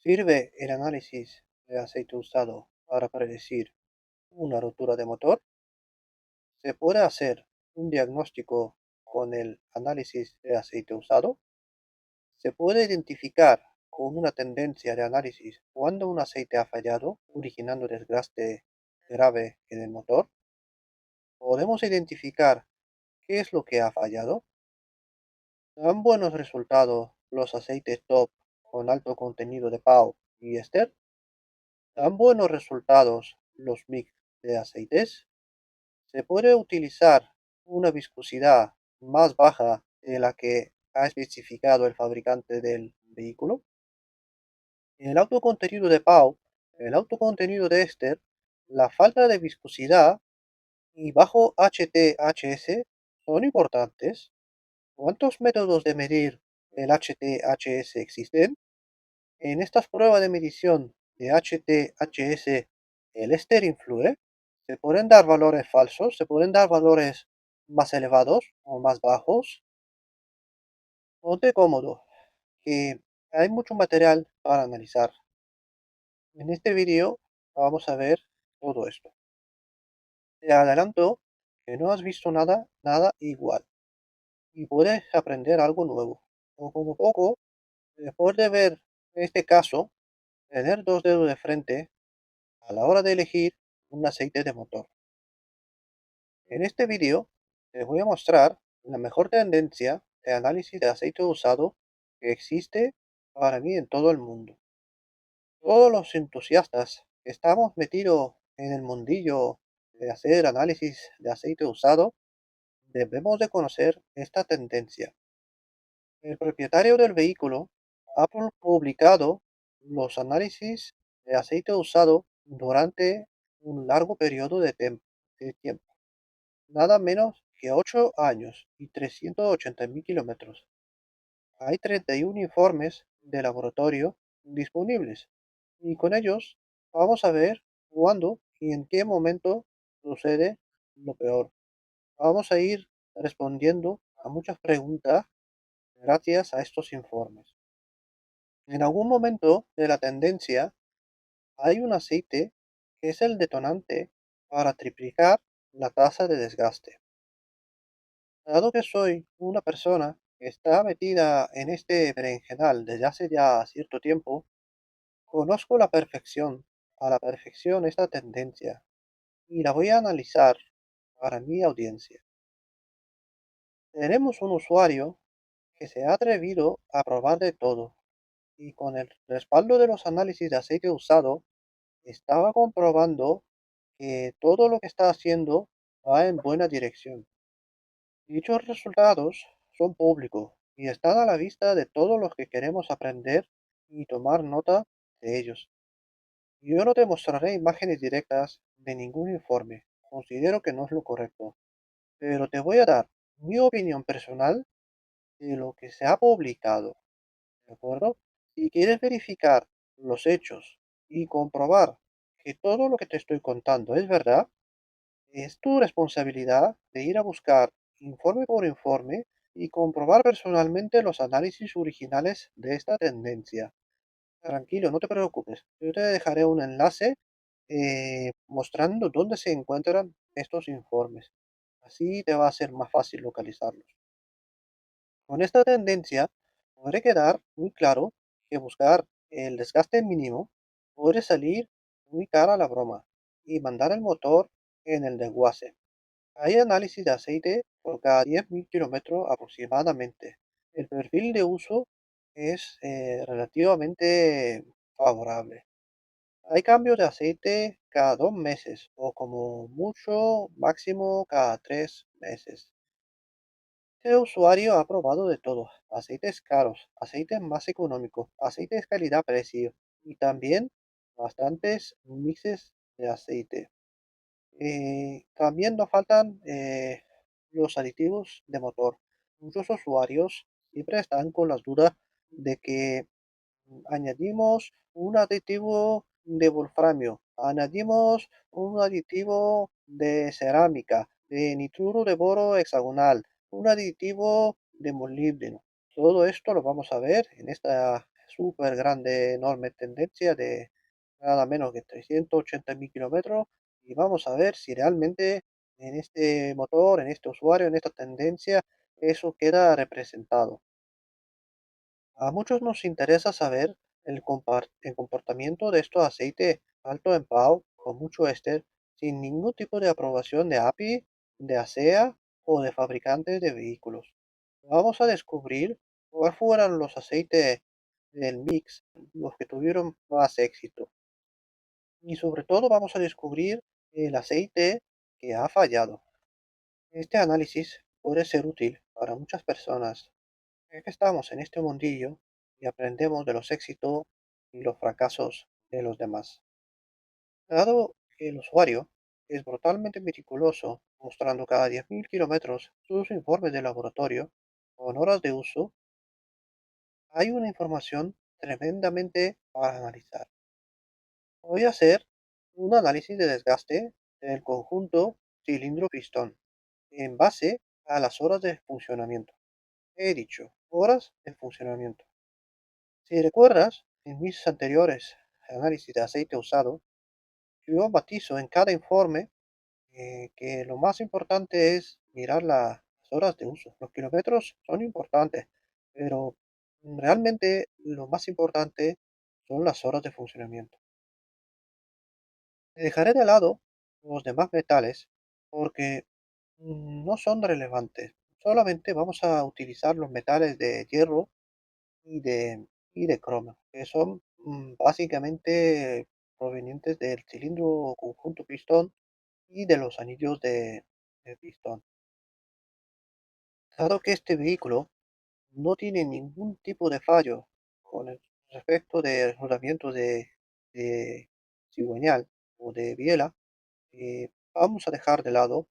¿Sirve el análisis de aceite usado para predecir una rotura de motor? ¿Se puede hacer un diagnóstico con el análisis de aceite usado? ¿Se puede identificar con una tendencia de análisis cuando un aceite ha fallado, originando desgaste grave en el motor? ¿Podemos identificar qué es lo que ha fallado? ¿Dan buenos resultados los aceites top con alto contenido de PAO y éster? ¿Dan buenos resultados los mix de aceites? ¿Se puede utilizar una viscosidad más baja de la que ha especificado el fabricante del vehículo? El alto contenido de PAO, el alto contenido de éster, la falta de viscosidad y bajo HTHS son importantes. ¿Cuántos métodos de medir el HTHS existen? En estas pruebas de medición de HTHS, ¿el éster influye? ¿Se pueden dar valores falsos? ¿Se pueden dar valores más elevados o más bajos? Ponte cómodo, que hay mucho material para analizar. En este vídeo vamos a ver todo esto. Te adelanto que no has visto nada igual y puedes aprender algo nuevo. O como poco, después de ver este caso, tener dos dedos de frente a la hora de elegir un aceite de motor. En este vídeo te voy a mostrar la mejor tendencia de análisis de aceite usado que existe para mí en todo el mundo. Todos los entusiastas que estamos metidos en el mundillo de hacer análisis de aceite usado debemos de conocer esta tendencia. El propietario del vehículo ha publicado los análisis de aceite usado durante un largo periodo de tiempo, nada menos que 8 años y 380.000 kilómetros. Hay 31 informes de laboratorio disponibles y con ellos vamos a ver cuándo y en qué momento sucede lo peor. Vamos a ir respondiendo a muchas preguntas gracias a estos informes. En algún momento de la tendencia hay un aceite que es el detonante para triplicar la tasa de desgaste. Dado que soy una persona que está metida en este berenjenal desde hace ya cierto tiempo, conozco a la perfección esta tendencia y la voy a analizar para mi audiencia. Tenemos un usuario que se ha atrevido a probar de todo y con el respaldo de los análisis de aceite usado estaba comprobando que todo lo que está haciendo va en buena dirección. Dichos resultados son públicos y están a la vista de todos los que queremos aprender y tomar nota de ellos. Yo no te mostraré imágenes directas de ningún informe, considero que no es lo correcto, pero te voy a dar mi opinión personal de lo que se ha publicado, ¿de acuerdo? Si quieres verificar los hechos y comprobar que todo lo que te estoy contando es verdad, es tu responsabilidad de ir a buscar informe por informe y comprobar personalmente los análisis originales de esta tendencia. Tranquilo, no te preocupes. Yo te dejaré un enlace mostrando dónde se encuentran estos informes. Así te va a ser más fácil localizarlos. Con esta tendencia, podré quedar muy claro que buscar el desgaste mínimo puede salir muy cara la broma y mandar el motor en el desguace. Hay análisis de aceite por cada 10.000 kilómetros aproximadamente. El perfil de uso es relativamente favorable. Hay cambios de aceite cada 2 meses o como mucho máximo cada 3 meses. Este usuario ha probado de todo, aceites caros, aceites más económicos, aceites calidad-precio y también bastantes mixes de aceite. También nos faltan los aditivos de motor. Muchos usuarios siempre están con las dudas de que añadimos un aditivo de wolframio, añadimos un aditivo de cerámica, de nitruro de boro hexagonal, un aditivo de molibdeno. Todo esto lo vamos a ver en esta súper grande, enorme tendencia de nada menos que 380.000 kilómetros y vamos a ver si realmente en este motor, en este usuario, en esta tendencia, eso queda representado. A muchos nos interesa saber el comportamiento de estos aceites alto en PAO con mucho éster sin ningún tipo de aprobación de API, de ASEA o de fabricantes de vehículos. Vamos a descubrir cuáles fueron los aceites del mix, los que tuvieron más éxito. Y sobre todo vamos a descubrir el aceite que ha fallado. Este análisis puede ser útil para muchas personas, ya que estamos en este mundillo y aprendemos de los éxitos y los fracasos de los demás. Dado que el usuario es brutalmente meticuloso, mostrando cada 10.000 kilómetros sus informes de laboratorio con horas de uso, hay una información tremendamente para analizar. Voy a hacer un análisis de desgaste del conjunto cilindro-pistón en base a las horas de funcionamiento. He dicho, horas de funcionamiento. Si recuerdas, en mis anteriores análisis de aceite usado, yo matizo en cada informe que lo más importante es mirar las horas de uso. Los kilómetros son importantes, pero realmente lo más importante son las horas de funcionamiento. Dejaré de lado los demás metales porque no son relevantes. Solamente vamos a utilizar los metales de hierro y de cromo, que son básicamente provenientes del cilindro conjunto pistón y de los anillos de pistón. Dado que este vehículo no tiene ningún tipo de fallo con el respecto de rodamiento de cigüeñal o de biela, vamos a dejar de lado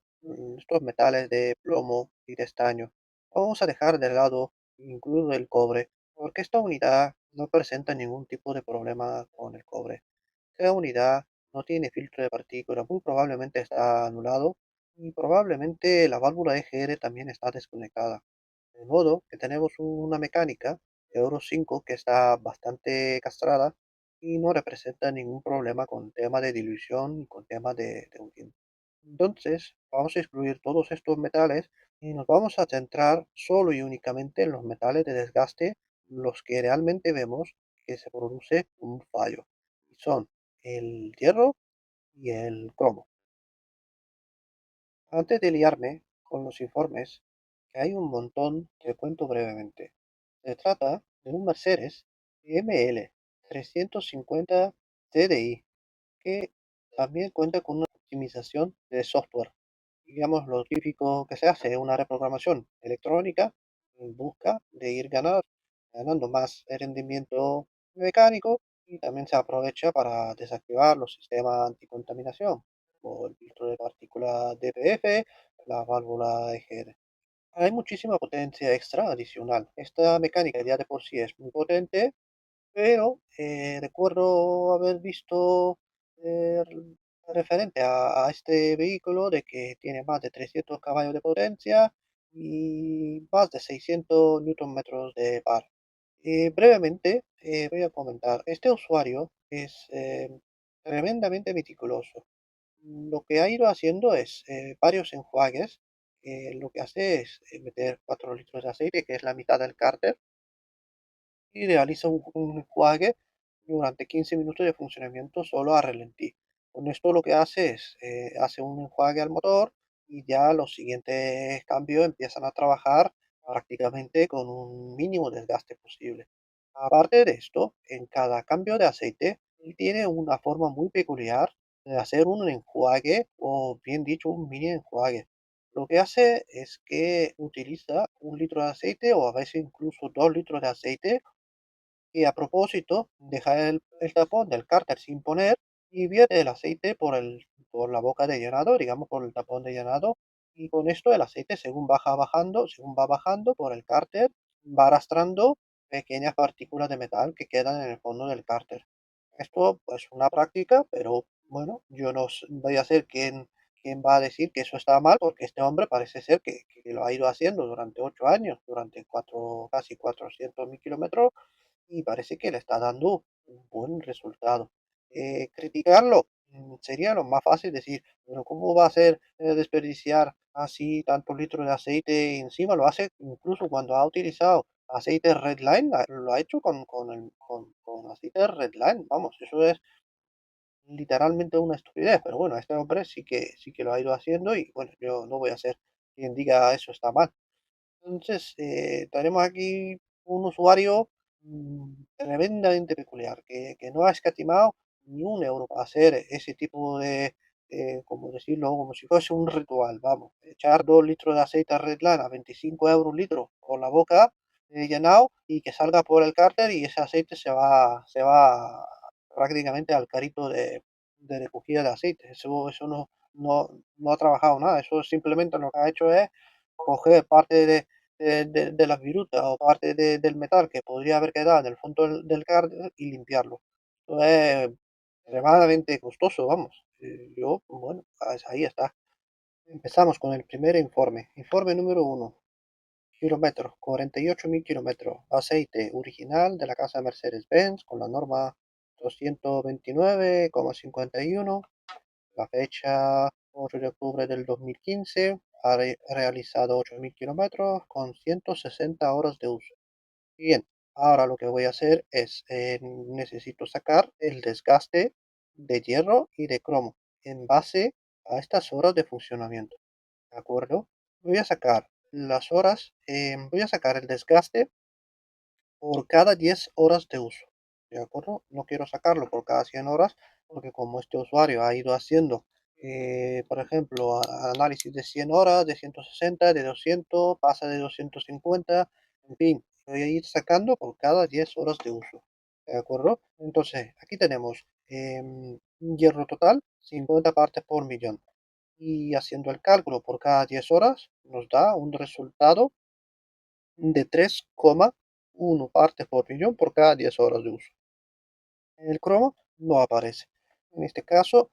estos metales de plomo y de estaño. Vamos a dejar de lado incluso el cobre, porque esta unidad no presenta ningún tipo de problema con el cobre. Esta unidad no tiene filtro de partículas, muy probablemente está anulado y probablemente la válvula EGR también está desconectada. De modo que tenemos una mecánica de Euro 5 que está bastante castrada y no representa ningún problema con tema de dilución y con tema de hundido. Entonces, vamos a excluir todos estos metales y nos vamos a centrar solo y únicamente en los metales de desgaste, los que realmente vemos que se produce un fallo. Y son el hierro y el cromo. Antes de liarme con los informes, que hay un montón, te cuento brevemente. Se trata de un Mercedes ML 350 TDI que también cuenta con una optimización de software. Digamos lo típico que se hace, una reprogramación electrónica en busca de ir ganando más rendimiento mecánico y también se aprovecha para desactivar los sistemas anticontaminación, como el filtro de partículas DPF, la válvula EGR. Hay muchísima potencia extra adicional. Esta mecánica ya de por sí es muy potente, pero recuerdo haber visto referente a este vehículo de que tiene más de 300 caballos de potencia y más de 600 newton metros de par. Brevemente voy a comentar, este usuario es tremendamente meticuloso. Lo que ha ido haciendo es varios enjuagues. Lo que hace es meter 4 litros de aceite, que es la mitad del cárter, y realiza un enjuague durante 15 minutos de funcionamiento solo a ralentí. Con esto lo que hace es, hace un enjuague al motor y ya los siguientes cambios empiezan a trabajar prácticamente con un mínimo desgaste posible. Aparte de esto, en cada cambio de aceite, él tiene una forma muy peculiar de hacer un enjuague o bien dicho un mini enjuague. Lo que hace es que utiliza 1 litro de aceite o a veces incluso 2 litros de aceite y a propósito, deja el tapón del cárter sin poner y vierte el aceite por la boca de llenado, digamos por el tapón de llenado. Y con esto el aceite según va bajando por el cárter, va arrastrando pequeñas partículas de metal que quedan en el fondo del cárter. Esto es una práctica, pero bueno, yo no voy a ser quien va a decir que eso está mal, porque este hombre parece ser que lo ha ido haciendo durante 8 años, durante casi 400.000 kilómetros y parece que le está dando un buen resultado. Criticarlo sería lo más fácil decir, pero ¿cómo va a ser desperdiciar así tantos litros de aceite? Y encima lo hace incluso cuando ha utilizado aceite Redline, lo ha hecho con aceite Redline, vamos, eso es literalmente una estupidez, pero bueno, este hombre sí que lo ha ido haciendo y bueno, yo no voy a ser quien diga eso está mal. Entonces, tenemos aquí un usuario tremendamente peculiar, que no ha escatimado ni un euro para hacer ese tipo de, como decirlo, como si fuese un ritual, vamos, echar 2 litros de aceite Redland a 25 € un litro con la boca llenado y que salga por el cárter y ese aceite se va prácticamente al carrito de recogida de aceite. Eso no ha trabajado nada, eso simplemente lo que ha hecho es coger parte de las virutas o parte del metal que podría haber quedado en el fondo del cárter y limpiarlo. Esto es extremadamente costoso, vamos. Yo, bueno, ahí está. Empezamos con el primer informe. Informe número uno. Kilómetros, 48.000 kilómetros. Aceite original de la casa Mercedes-Benz con la norma 229,51. La fecha 8 de octubre del 2015. Ha realizado 8.000 kilómetros con 160 horas de uso. Bien, ahora lo que voy a hacer es, necesito sacar el desgaste de hierro y de cromo en base a estas horas de funcionamiento. ¿De acuerdo? Voy a sacar las horas, voy a sacar el desgaste por cada 10 horas de uso. ¿De acuerdo? No quiero sacarlo por cada 100 horas porque como este usuario ha ido haciendo, por ejemplo, análisis de 100 horas, de 160, de 200, pasa de 250, en fin, voy a ir sacando por cada 10 horas de uso. ¿De acuerdo? Entonces, aquí tenemos un hierro total, 50 partes por millón. Y haciendo el cálculo por cada 10 horas, nos da un resultado de 3,1 partes por millón por cada 10 horas de uso. El cromo no aparece. En este caso,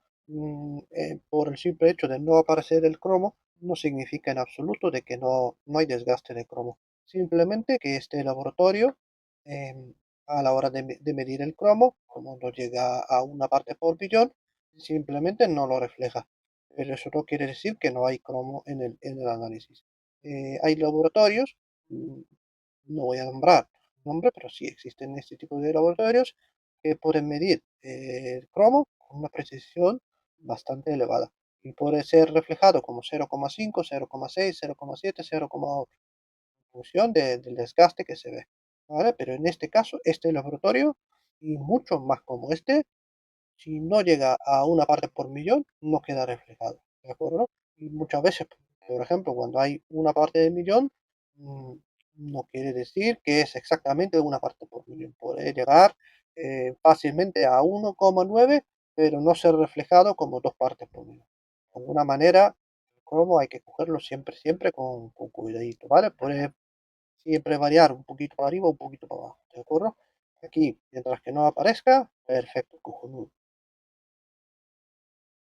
por el simple hecho de no aparecer el cromo, no significa en absoluto de que no hay desgaste de cromo. Simplemente que este laboratorio, em, a la hora de medir el cromo, como no llega a una parte por billón, simplemente no lo refleja. Pero eso no quiere decir que no hay cromo en el análisis. Hay laboratorios, mm, no voy a nombrar nombre, pero sí existen este tipo de laboratorios que pueden medir el cromo con una precisión bastante elevada y puede ser reflejado como 0,5, 0,6, 0,7, 0,8 en función del desgaste que se ve, ¿vale? Pero en este caso, este laboratorio y muchos más como este si no llega a una parte por millón, no queda reflejado, ¿de acuerdo? Y muchas veces, por ejemplo, cuando hay una parte de millón, mm, no quiere decir que es exactamente una parte por millón. Puede llegar fácilmente a 1,9, pero no ser reflejado como 2 partes por millón. De alguna manera, el cromo hay que cogerlo siempre, siempre con cuidadito, ¿vale? Puede siempre variar un poquito para arriba, un poquito para abajo, ¿de acuerdo? Aquí, mientras que no aparezca, perfecto, cojonudo.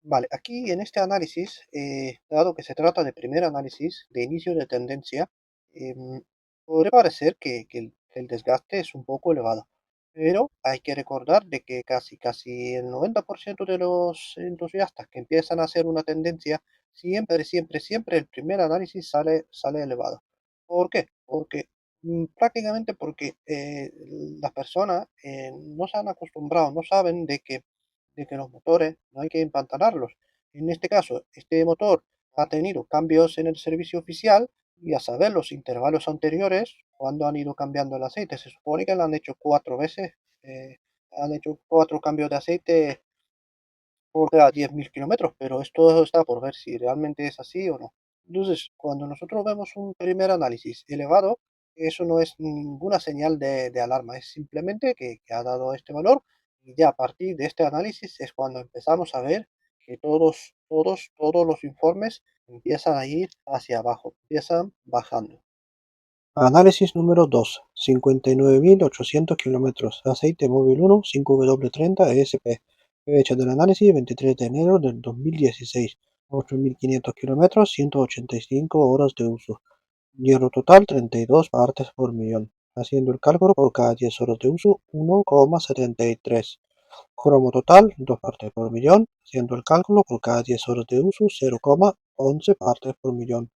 Vale, aquí en este análisis, dado que se trata de primer análisis de inicio de tendencia, em, podría parecer que el desgaste es un poco elevado, pero hay que recordar de que casi el 90% de los entusiastas que empiezan a hacer una tendencia, siempre, siempre, siempre el primer análisis sale elevado. ¿Por qué? Porque prácticamente porque las personas no se han acostumbrado, no saben de que los motores no hay que empantanarlos. En este caso, este motor ha tenido cambios en el servicio oficial y a saber los intervalos anteriores, cuando han ido cambiando el aceite. Se supone que lo han hecho 4 veces, han hecho 4 cambios de aceite por cada 10.000 kilómetros, pero esto está por ver si realmente es así o no. Entonces, cuando nosotros vemos un primer análisis elevado, eso no es ninguna señal de alarma, es simplemente que ha dado este valor y ya a partir de este análisis es cuando empezamos a ver que todos los informes empiezan a ir hacia abajo, empiezan bajando. Análisis número 2, 59.800 kilómetros, aceite móvil 1, 5W30 ESP. Fecha del análisis 23 de enero del 2016. 8.500 kilómetros, 185 horas de uso. Hierro total 32 partes por millón. Haciendo el cálculo por cada 10 horas de uso, 1,73. Cromo total, 2 partes por millón. Haciendo el cálculo por cada 10 horas de uso, 0,11 partes por millón.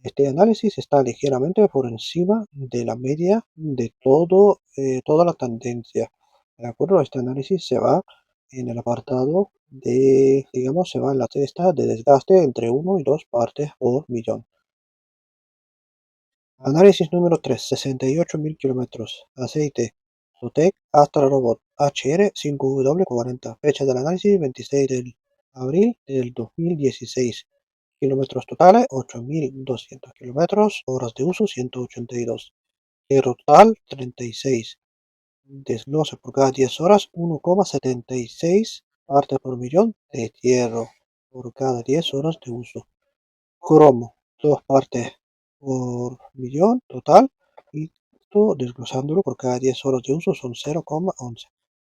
Este análisis está ligeramente por encima de la media de toda la tendencia. De acuerdo, este análisis se va en el apartado de, digamos, se va en la cesta de desgaste entre 1 y 2 partes por millón. Análisis número 3, 68.000 kilómetros. Aceite. Sotec Astra Robot HR5W40. Fecha del análisis 26 de abril del 2016. Kilómetros totales 8.200 kilómetros. Horas de uso 182. Hierro total 36. Desglose por cada 10 horas 1,76 partes por millón de hierro por cada 10 horas de uso. Cromo, 2 partes por millón total, y esto desglosándolo por cada 10 horas de uso son 0,11.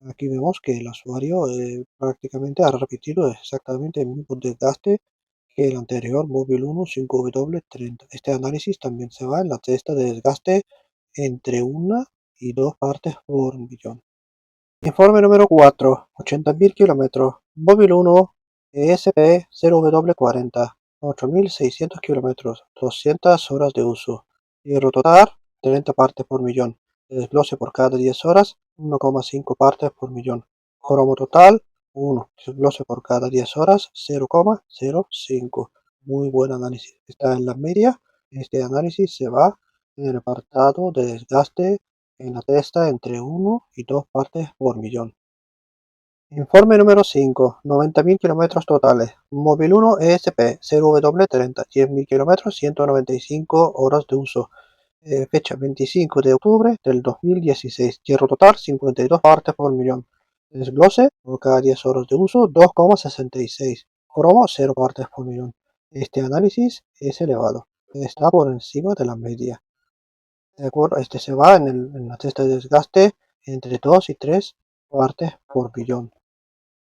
Aquí vemos que el usuario prácticamente ha repetido exactamente el mismo desgaste que el anterior Móvil 1 5W30. Este análisis también se va en la cesta de desgaste entre una y dos partes por millón. Informe número 4, 80.000 kilómetros. Móvil 1 ESP 0W40, 8.600 kilómetros, 200 horas de uso. Hierro total, 30 partes por millón. Desglose por cada 10 horas, 1,5 partes por millón. Cromo total, 1. Desglose por cada 10 horas, 0,05. Muy buen análisis. Está en la media. Este análisis se va en el apartado de desgaste en la testa entre 1 y 2 partes por millón. Informe número 5, 90.000 kilómetros totales. Móvil 1 ESP 0W30, 10.000 kilómetros, 195 horas de uso. Fecha 25 de octubre del 2016. Hierro total 52 partes por millón. Desglose por cada 10 horas de uso 2,66. Cromo 0 partes por millón. Este análisis es elevado. Está por encima de la media. De acuerdo, este se va en la cesta de desgaste entre 2 y 3 partes por billón.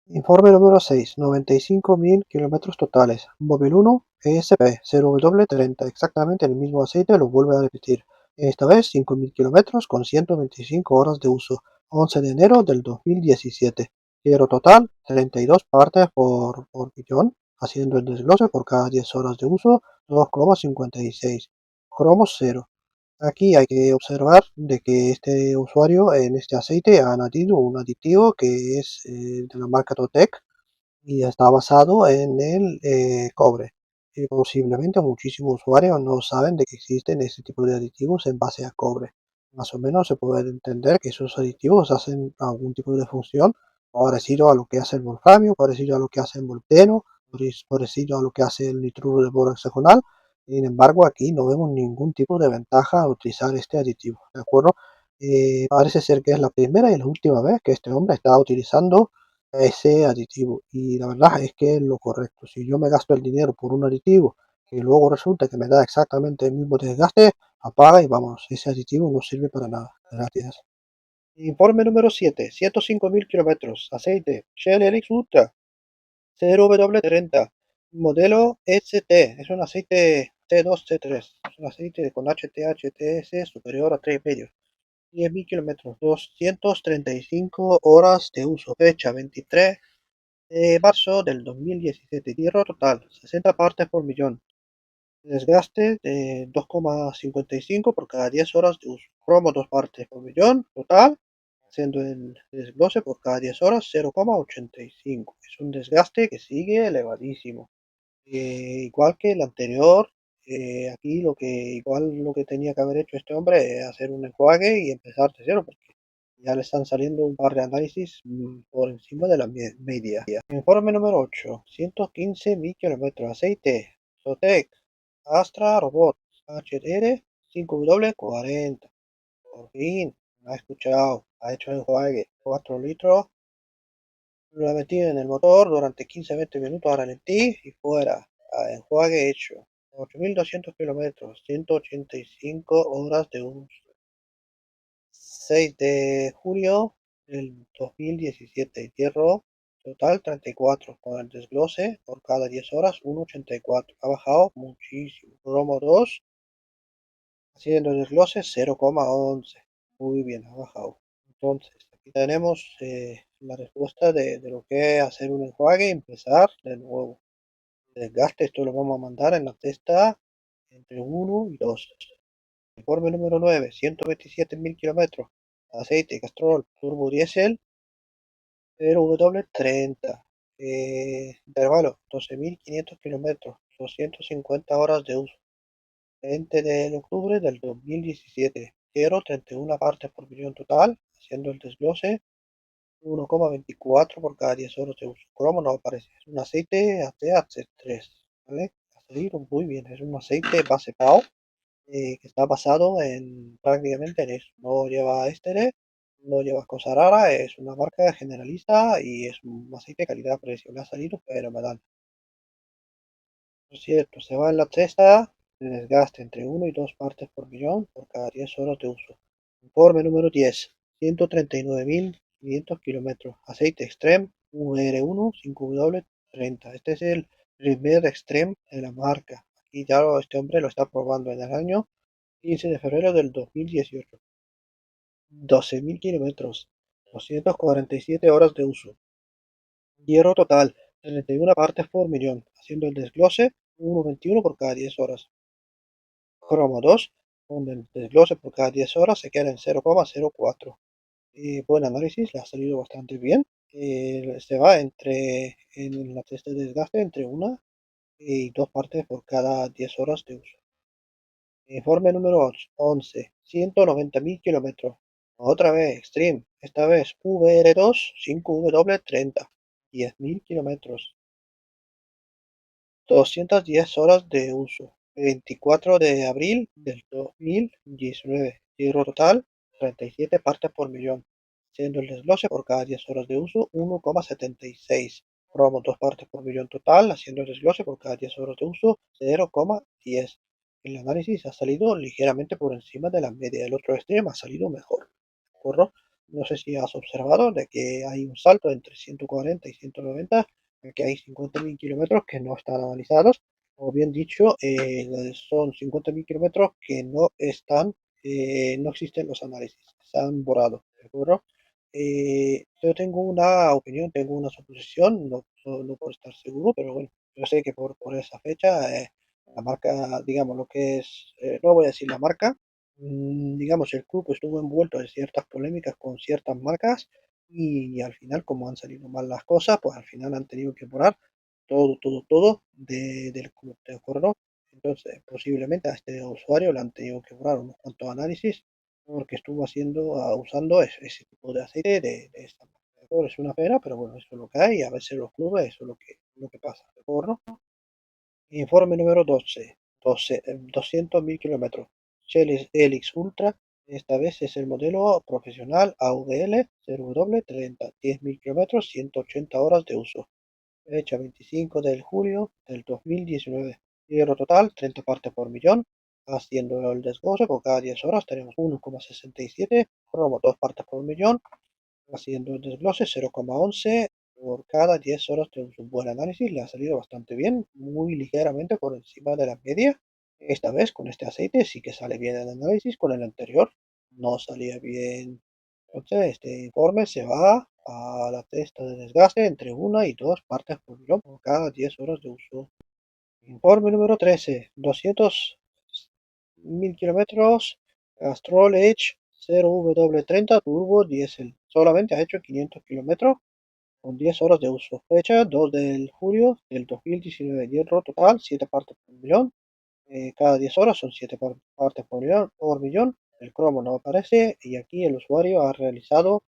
Informe número 6, 95.000 kilómetros totales. Móvil 1 ESP 0W30, exactamente el mismo aceite, lo vuelve a repetir. Esta vez 5.000 kilómetros con 125 horas de uso. 11 de enero del 2017. Hierro total 32 partes por billón, haciendo el desglose por cada 10 horas de uso 2,56. Cromo 0. Aquí hay que observar de que este usuario en este aceite ha añadido un aditivo que es de la marca Totec y está basado en el cobre. Y posiblemente muchísimos usuarios no saben de que existen este tipo de aditivos en base a cobre. Más o menos se puede entender que esos aditivos hacen algún tipo de función parecido a lo que hace el wolframio, parecido a lo que hace el molibdeno, parecido a lo que hace el nitruro de boro hexagonal. Sin embargo, aquí no vemos ningún tipo de ventaja a utilizar este aditivo, ¿de acuerdo? Parece ser que es la primera y la última vez que este hombre está utilizando ese aditivo. Y la verdad es que es lo correcto. Si yo me gasto el dinero por un aditivo y luego resulta que me da exactamente el mismo desgaste, apaga y vamos, ese aditivo no sirve para nada. Gracias. Informe número 7, 105.000 kilómetros. Aceite Shell Helix Ultra 0W30. Modelo ST. Es un aceite T2, T3. Es un aceite con HT/HTS superior a 3,5. 10.000 kilómetros, 235 horas de uso. Fecha 23 de marzo del 2017. Hierro total 60 partes por millón. Desgaste de 2,55 por cada 10 horas de uso. Cromo 2 partes por millón total, haciendo el desglose por cada 10 horas 0,85. Es un desgaste que sigue elevadísimo. Igual que el anterior, aquí lo que tenía que haber hecho este hombre es hacer un enjuague y empezar de cero, porque ya le están saliendo un par de análisis por encima de la media. Informe número 8, 115.000 kilómetros. Aceite Sotec Astra Robot HDR 5W40. Por fin, me ha escuchado, ha hecho enjuague 4 litros. Lo metí en el motor durante 15-20 minutos a ralentí y fuera. A enjuague hecho. 8.200 kilómetros, 185 horas de uso. 6 de junio del 2017. Hierro total 34. Con el desglose por cada 10 horas 1,84. Ha bajado muchísimo. Cromo 2. Haciendo el desglose 0,11. muy bien, ha bajado. Entonces, aquí tenemos la respuesta de lo que es hacer un enjuague y empezar de nuevo. Desgaste, esto lo vamos a mandar en la cesta entre 1 y 2. Informe número 9, 127.000 kilómetros. Aceite, Castrol, turbo diésel, 0W30. Intervalo, 12.500 kilómetros, 250 horas de uso. 20 de octubre del 2017. Quiero 31 partes por millón total, haciendo el desglose 1,24 por cada 10 horas de uso. Cromo no aparece. Es un aceite ATH3, ¿vale? Ha salido muy bien. Es un aceite base PAO que está basado en prácticamente en eso. No lleva ésteres, no lleva cosas raras, es una marca generalista y es un aceite de calidad-precio. Le ha salido fenomenal. Por cierto, se va en la cesta de desgaste entre 1 y 2 partes por millón por cada 10 horas de uso. Informe número 10, 139.500 kilómetros. Aceite Extreme VR1 5W30. Este es el primer Extreme de la marca. Aquí ya este hombre lo está probando en el año 15 de febrero del 2018. 12.000 kilómetros. 247 horas de uso. Hierro total, 31 partes por millón, haciendo el desglose 1,21 por cada 10 horas. Cromo 2, donde el desglose por cada 10 horas se queda en 0,04. Buen análisis, le ha salido bastante bien. Se va en la test de desgaste entre 1 y 2 partes por cada 10 horas de uso. Informe número 11, 190.000 kilómetros. Otra vez Extreme, esta vez VR2 5W30, 10.000 kilómetros. 210 horas de uso. 24 de abril del 2019. Hierro total, 37 partes por millón. Siendo el desglose por cada 10 horas de uso 1,76. Cromo 2 partes por millón total, haciendo el desglose por cada 10 horas de uso 0,10. El análisis ha salido ligeramente por encima de la media. El otro extremo ha salido mejor. ¿De No sé si has observado de que hay un salto entre 140 y 190, que hay 50.000 kilómetros que no están analizados, o bien dicho, son 50.000 kilómetros que no están, no existen los análisis, se han borrado, ¿de acuerdo? Yo tengo una opinión, tengo una suposición, no por estar seguro, pero bueno, yo sé que por esa fecha, la marca, digamos, lo que es, no voy a decir la marca, digamos, el club estuvo envuelto en ciertas polémicas con ciertas marcas y al final, como han salido mal las cosas, pues al final han tenido que borrar todo del club, ¿de acuerdo? Entonces, posiblemente a este usuario le han tenido que borrar unos cuantos análisis porque estuvo usando ese tipo de aceite de esta marca. ¿De acuerdo? Es una pena, pero bueno, eso es lo que hay y a veces los clubes eso es lo que pasa, ¿de acuerdo? Informe número 12, 200.000 kilómetros. Shell Helix Ultra, esta vez es el modelo profesional AVL 0W30, 10.000 kilómetros, 180 horas de uso. Fecha 25 de julio del 2019. Hierro total 30 partes por millón. Haciendo el desglose por cada 10 horas tenemos 1,67, cromo 2 partes por millón, haciendo el desglose 0,11 por cada 10 horas de un buen análisis. Le ha salido bastante bien, muy ligeramente por encima de la media. Esta vez con este aceite sí que sale bien el análisis, con el anterior no salía bien. Entonces este informe se va a la testa de desgaste entre 1 y 2 partes por millón por cada 10 horas de uso. Informe número 13, 200.000 kilómetros, Castrol Edge 0W30 Turbo Diesel. Solamente ha hecho 500 kilómetros con 10 horas de uso. Fecha 2 de julio del 2019. Hierro total 7 partes por millón. Cada 10 horas son 7 partes por millón. El cromo no aparece y aquí el usuario ha realizado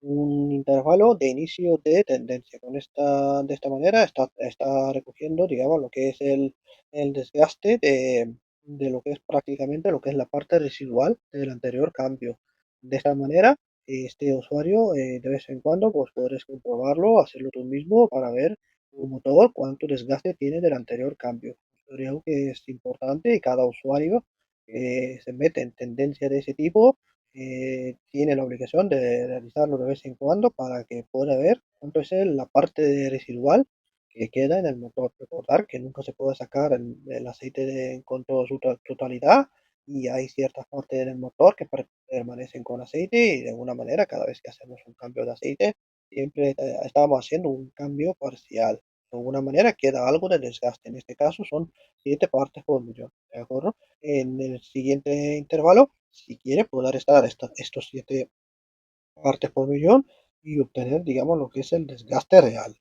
un intervalo de inicio de tendencia. De esta manera está recogiendo, digamos, lo que es el desgaste de lo que es prácticamente lo que es la parte residual del anterior cambio. De esta manera, este usuario de vez en cuando pues podrás comprobarlo, hacerlo tú mismo para ver tu motor cuánto desgaste tiene del anterior cambio. Creo que es importante y cada usuario que se mete en tendencia de ese tipo tiene la obligación de realizarlo de vez en cuando para que pueda ver cuánto es la parte residual que queda en el motor. Recordar que nunca se puede sacar el aceite con toda su totalidad y hay ciertas partes del motor que permanecen con aceite y de alguna manera cada vez que hacemos un cambio de aceite siempre estamos haciendo un cambio parcial. De alguna manera queda algo de desgaste. En este caso son 7 partes por millón, ¿de acuerdo? En el siguiente intervalo, si quiere, poder estar estos 7 partes por millón y obtener, digamos, lo que es el desgaste real.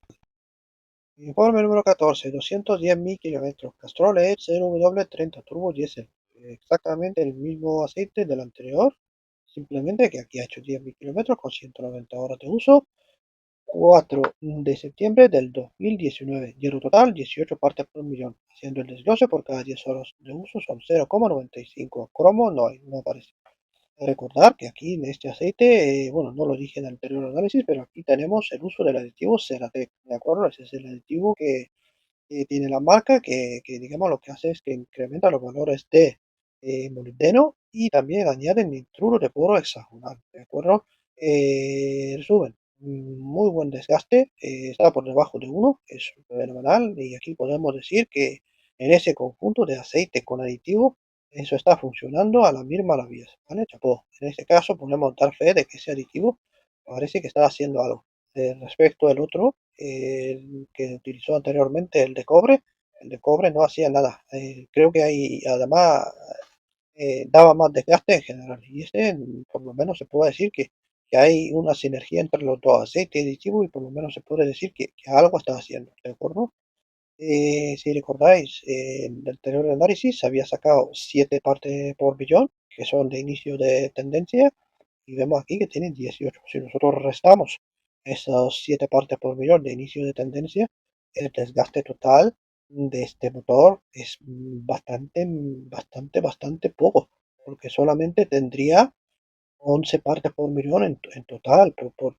Informe número 14, 210.000 kilómetros. Castrol E 0W30 turbo diésel. Exactamente el mismo aceite del anterior, simplemente que aquí ha hecho 10.000 kilómetros con 190 horas de uso. 4 de septiembre del 2019. Hierro total 18 partes por millón. Haciendo el desglose por cada 10 horas de uso son 0,95. Cromo no hay, no aparece. Recordar que aquí en este aceite, bueno, no lo dije en el anterior análisis, pero aquí tenemos el uso del aditivo Ceratec, ¿de acuerdo? Ese es el aditivo que tiene la marca, que digamos lo que hace es que incrementa los valores de molibdeno y también añade nitruro de poro hexagonal, ¿de acuerdo? Resumen, muy buen desgaste, está por debajo de 1, es fenomenal, y aquí podemos decir que en ese conjunto de aceite con aditivo eso está funcionando a la mil maravillas, ¿vale? Chapó. En este caso podemos dar fe de que ese aditivo parece que está haciendo algo. Respecto al otro, el que utilizó anteriormente, el de cobre no hacía nada. Creo que hay, además, daba más desgaste en general. Y este, por lo menos se puede decir que hay una sinergia entre los dos, aceite y aditivo, y por lo menos se puede decir que algo está haciendo, ¿de acuerdo? Si recordáis, en el anterior análisis había sacado 7 partes por billón, que son de inicio de tendencia, y vemos aquí que tienen 18. Si nosotros restamos esas 7 partes por billón de inicio de tendencia, el desgaste total de este motor es bastante poco, porque solamente tendría 11 partes por millón en total, por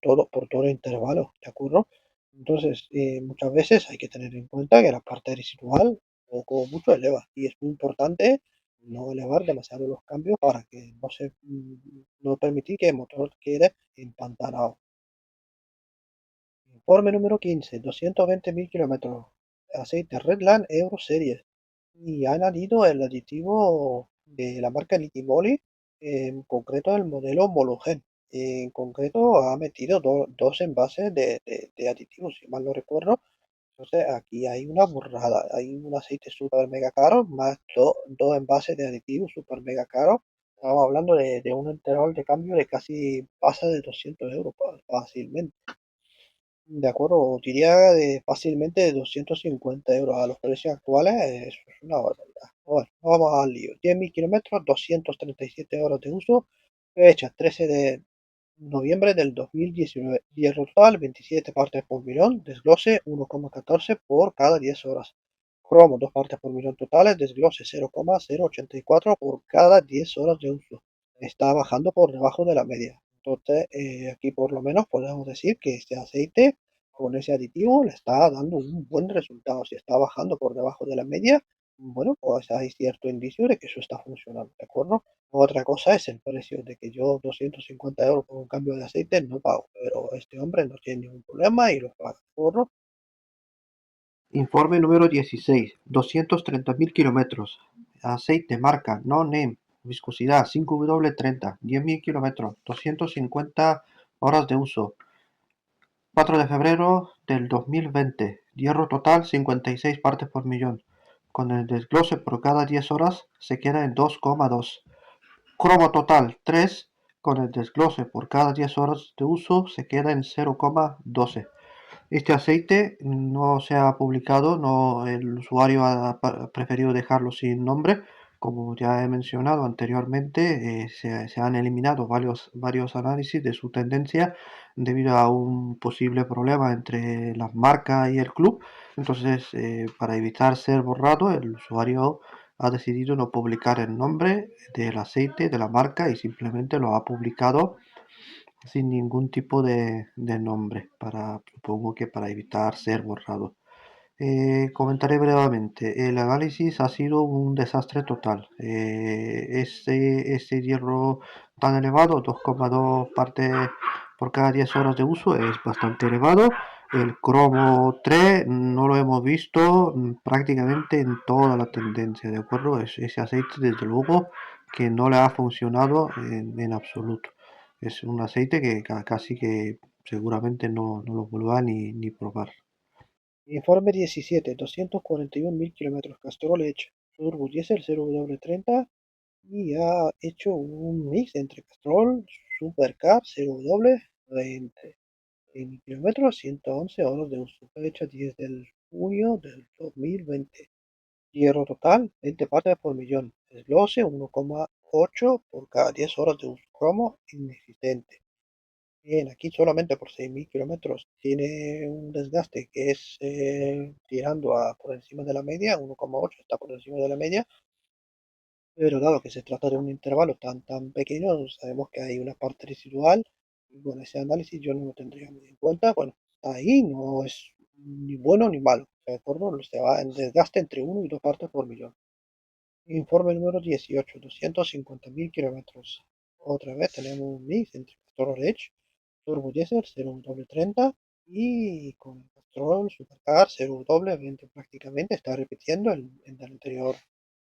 todo el intervalo, ¿de acuerdo? Entonces, muchas veces hay que tener en cuenta que la parte residual poco o mucho eleva y es muy importante no elevar demasiado los cambios para que no permitir que el motor quede empantanado. Informe número 15, 220.000 kilómetros. Aceite Redland Euro Series. Y ha añadido el aditivo de la marca Liquimoli, en concreto el modelo Mologen. En concreto ha metido dos envases de aditivos, si mal no recuerdo. Entonces aquí hay una burrada. Hay un aceite super mega caro más dos envases de aditivos super mega caros. Estamos hablando de un intervalo de cambio de casi pasa de 200 euros fácilmente. De acuerdo, diría de fácilmente de 250 euros a los precios actuales, eso es una barbaridad. Bueno, vamos al lío. 10.000 kilómetros, 237 horas de uso, fecha 13 de noviembre del 2019. Día total, 27 partes por millón, desglose 1,14 por cada 10 horas. Cromo, 2 partes por millón totales, desglose 0,084 por cada 10 horas de uso. Está bajando por debajo de la media. Entonces, aquí por lo menos podemos decir que este aceite con ese aditivo le está dando un buen resultado. Si está bajando por debajo de la media, bueno, pues hay cierto indicio de que eso está funcionando, ¿de acuerdo? Otra cosa es el precio de que yo 250 euros por un cambio de aceite no pago, pero este hombre no tiene ningún problema y lo paga, ¿de acuerdo? Informe número 16, 230.000 kilómetros. Aceite marca No Name, viscosidad 5W30, 10.000 kilómetros, 250 horas de uso. 4 de febrero del 2020. Hierro total 56 partes por millón. Con el desglose por cada 10 horas se queda en 2,2. Cromo total 3. Con el desglose por cada 10 horas de uso se queda en 0,12. Este aceite no se ha publicado, no, el usuario ha preferido dejarlo sin nombre. Como ya he mencionado anteriormente, se han eliminado varios análisis de su tendencia debido a un posible problema entre la marca y el club. Entonces, para evitar ser borrado, el usuario ha decidido no publicar el nombre del aceite de la marca y simplemente lo ha publicado sin ningún tipo de nombre, supongo que para evitar ser borrado. Comentaré brevemente. El análisis ha sido un desastre total. Este hierro tan elevado, 2,2 partes por cada 10 horas de uso, es bastante elevado. El cromo 3 no lo hemos visto prácticamente en toda la tendencia, ¿de acuerdo? Ese aceite, desde luego, que no le ha funcionado en absoluto. Es un aceite que casi que seguramente no lo vuelva ni probar. Informe 17, 241.000 kilómetros. Castrol Edge Turbo Diesel 0W30 y ha hecho un mix entre Castrol, Supercar 0W20. En kilómetros, 111 horas de uso. Fecha 10 de junio del 2020. Hierro total, 20 partes por millón. Desglose, 1,8 por cada 10 horas de uso. Cromo, inexistente. Bien, aquí solamente por 6.000 kilómetros tiene un desgaste que es tirando por encima de la media, 1,8 está por encima de la media, pero dado que se trata de un intervalo tan pequeño, sabemos que hay una parte residual, y con ese análisis yo no lo tendría muy en cuenta. Bueno, ahí no es ni bueno ni malo, ¿de acuerdo? Se va en desgaste entre 1 y 2 partes por millón. Informe número 18, 250.000 kilómetros. Otra vez tenemos un mix entre Castrol Edge, Turbo Diesel 0W30 y con el Castrol Supercar 0W20. Prácticamente está repitiendo el del anterior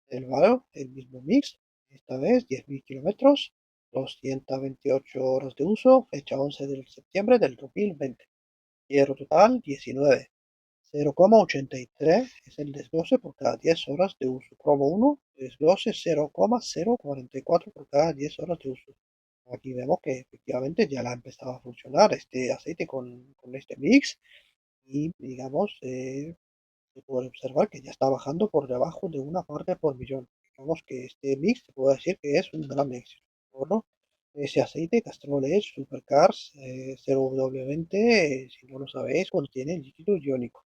el valor, el mismo mix. Esta vez 10.000 kilómetros, 228 horas de uso, fecha 11 de septiembre del 2020. Hierro total 19. 0,83 es el desglose por cada 10 horas de uso. Cromo 1, desglose 0,044 por cada 10 horas de uso. Aquí vemos que efectivamente ya la ha empezado a funcionar este aceite con este mix y digamos se puede observar que ya está bajando por debajo de una parte por millón. Digamos que este mix se puede decir que es un gran éxito, ¿no? Ese aceite Castrol Edge Supercars 0W20, si no lo sabéis, contiene líquido iónico.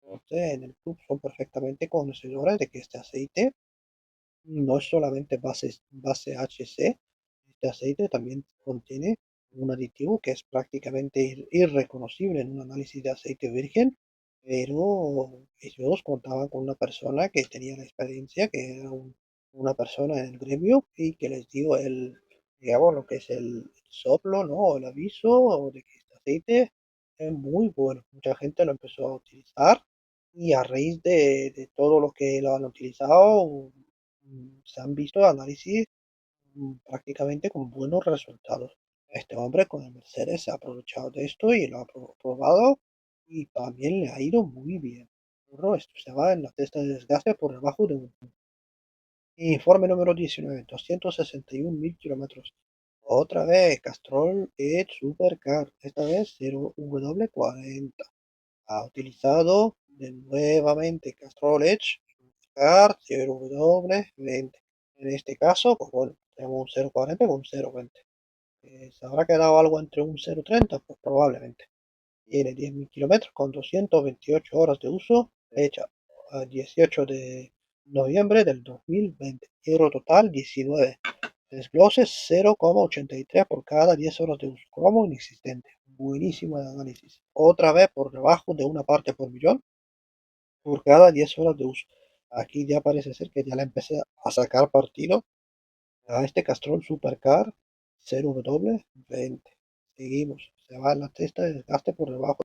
Entonces, en el club son perfectamente conocedores de que este aceite no es solamente base HC, este aceite también contiene un aditivo que es prácticamente irreconocible en un análisis de aceite virgen, pero ellos contaban con una persona que tenía la experiencia, que era una persona en el gremio y que les dio digamos, lo que es el soplo, ¿no? El aviso de que este aceite es muy bueno. Mucha gente lo empezó a utilizar y a raíz de todo lo que lo han utilizado, se han visto análisis prácticamente con buenos resultados. Este hombre con el Mercedes se ha aprovechado de esto y lo ha probado y también le ha ido muy bien. Pero esto se va en la testa de desgaste por debajo de un informe número 19, 261.000 kilómetros. Otra vez, Castrol Edge Supercar, esta vez 0W40. Ha utilizado nuevamente Castrol Edge Supercar 0W20. En este caso, pues bueno, tenemos un 0,40 con un 0,20. ¿Se habrá quedado algo entre un 0,30? Pues probablemente. Tiene 10.000 kilómetros con 228 horas de uso, fecha 18 de noviembre del 2020. Hierro total 19. Desglose 0,83 por cada 10 horas de uso. Cromo inexistente. Buenísimo el análisis. Otra vez por debajo de una parte por millón por cada 10 horas de uso. Aquí ya parece ser que ya le empecé a sacar partido a este Castrol Supercar 0W20. Seguimos. Se va en la testa de desgaste por debajo.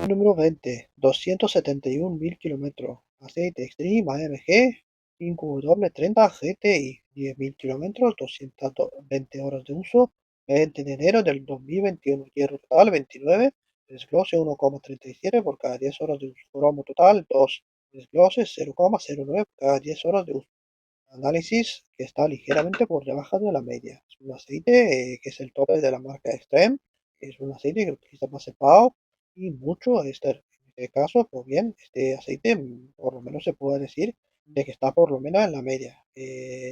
Número 20. 271.000 kilómetros. Aceite Extreme AMG 5W30 GTI. 10.000 kilómetros. 220 horas de uso. 20 de enero del 2021. Hierro total 29. Desglose 1,37 por cada 10 horas de uso. Cromo total 2. Desglose 0,09 por cada 10 horas de uso. Análisis que está ligeramente por debajo de la media. Es un aceite que es el tope de la marca Extreme, que es un aceite que utiliza base PAO y mucho éster. En este caso, pues bien, este aceite por lo menos se puede decir de que está por lo menos en la media.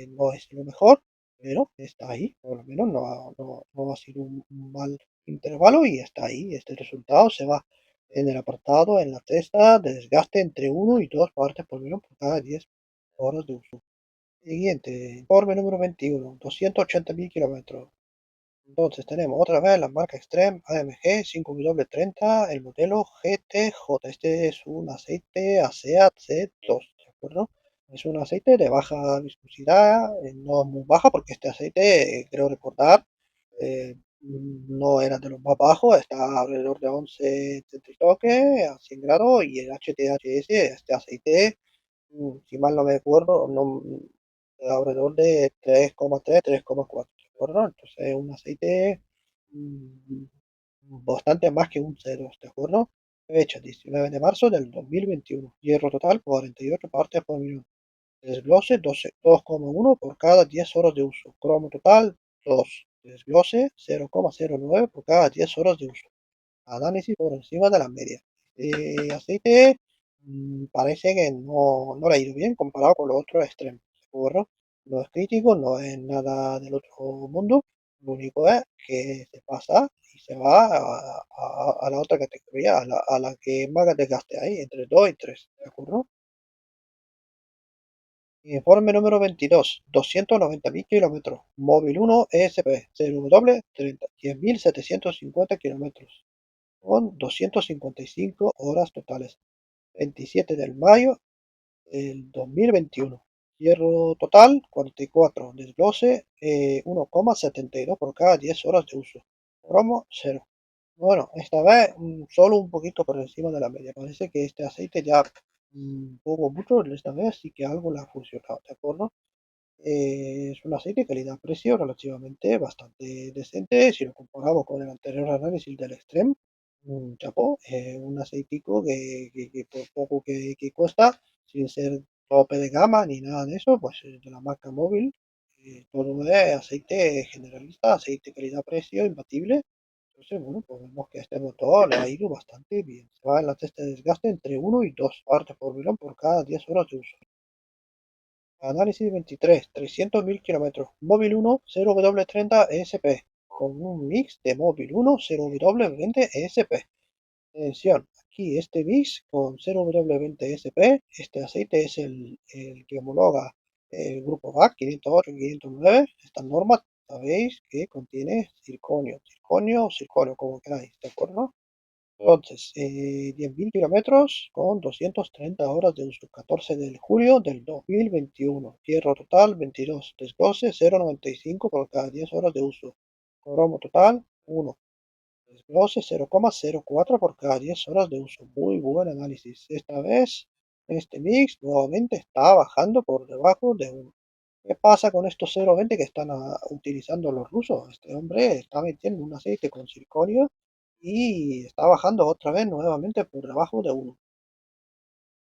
No es lo mejor, pero está ahí. Por lo menos no ha sido un mal intervalo y está ahí. Este resultado se va en el apartado, en la testa de desgaste entre 1 y 2 partes por millón por cada 10 horas de uso. Siguiente, informe número 21, 280.000 kilómetros. Entonces tenemos otra vez la marca Extreme AMG 5W30, el modelo GTJ. Este es un aceite ASEAT C2, ¿de acuerdo? Es un aceite de baja viscosidad, no muy baja porque este aceite, creo recordar, no era de los más bajos, está alrededor de 11 toque a 100 grados y el HTHS, este aceite, si mal no me acuerdo, no, alrededor de 3,3, 3,4, ¿de acuerdo? Entonces es un aceite mm, bastante más que un cero, ¿de acuerdo? Fecha 19 de marzo del 2021. Hierro total 48 partes por millón. Desglose 2,1 por cada 10 horas de uso. Cromo total 2. Desglose 0,09 por cada 10 horas de uso. Análisis por encima de la media. Aceite parece que no le ha ido bien comparado con los otros extremos. ¿De acuerdo? No es crítico, no es nada del otro mundo. Lo único es que se pasa y se va a la otra categoría, a la que más desgaste hay, entre 2 y 3. ¿De acuerdo? Informe número 22, 290.000 kilómetros. Móvil 1 ESP 0W30, 10.750 kilómetros, con 255 horas totales. 27 de mayo del 2021. Hierro total 44. Desglose 1,72 por cada 10 horas de uso. Cromo 0. Bueno, esta vez solo un poquito por encima de la media. Parece que este aceite ya hubo mucho esta vez, sí que algo le ha funcionado, ¿de acuerdo? Es un aceite calidad-precio relativamente bastante decente si lo comparamos con el anterior análisis del Extreme. Un chapó, un aceitico que por poco que cuesta, sin ser tope de gama ni nada de eso, pues es de la marca móvil. Todo es aceite generalista, aceite calidad-precio imbatible. Entonces, bueno, pues vemos que este motor le ha ido bastante bien. Se va en la testa de desgaste entre 1 y 2 partes por millón por cada 10 horas de uso. Análisis 23, 300.000 kilómetros. Móvil 1, 0W30 ESP, con un mix de móvil 1, 0W20 ESP. Atención, aquí este mix con 0W20 ESP, este aceite es el que homologa el grupo BAC 508 y 509. Esta norma sabéis que contiene circonio, circonio o circonio, como queráis, ¿de acuerdo? Entonces, 10.000 kilómetros con 230 horas de uso. 14 de julio del 2021. Hierro total 22. Desglose 0,95 por cada 10 horas de uso. Cromo total 1. Desglose 0,04 por cada 10 horas de uso. Muy buen análisis. Esta vez, este mix nuevamente está bajando por debajo de 1. ¿Qué pasa con estos 0,20 que están utilizando los rusos? Este hombre está metiendo un aceite con circonio y está bajando otra vez nuevamente por debajo de 1.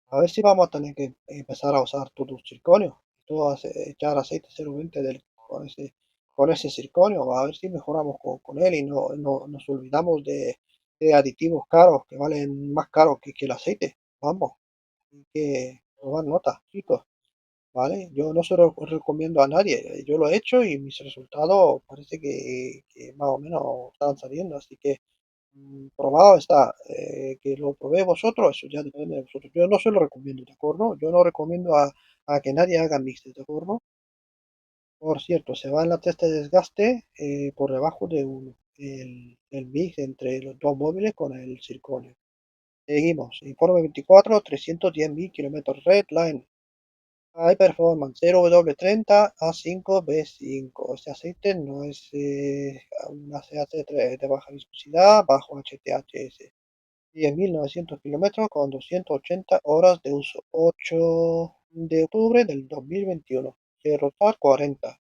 A ver si vamos a tener que empezar a usar todo circonio. Todo echar aceite 0,20 con ese circonio. A ver si mejoramos con él y no nos olvidamos de aditivos caros que valen más caros que el aceite. Vamos, hay que tomar nota, chicos. ¿Vale? Yo no se lo recomiendo a nadie. Yo lo he hecho y mis resultados parece que más o menos están saliendo. Así que probado está. Que lo probé vosotros, eso ya depende de vosotros. Yo no se lo recomiendo, ¿de acuerdo? Yo no recomiendo a que nadie haga mixes, ¿de acuerdo? Por cierto, se va en la test de desgaste por debajo de 1. El mix entre los dos móviles con el circonio. Seguimos. Informe 24, 310.000 kilómetros Red Line. High Performance 0W30 A5B5. Este aceite no es una CH3 de baja viscosidad, bajo HTHS. 10.900 kilómetros con 280 horas de uso. 8 de octubre del 2021. Rotar 40.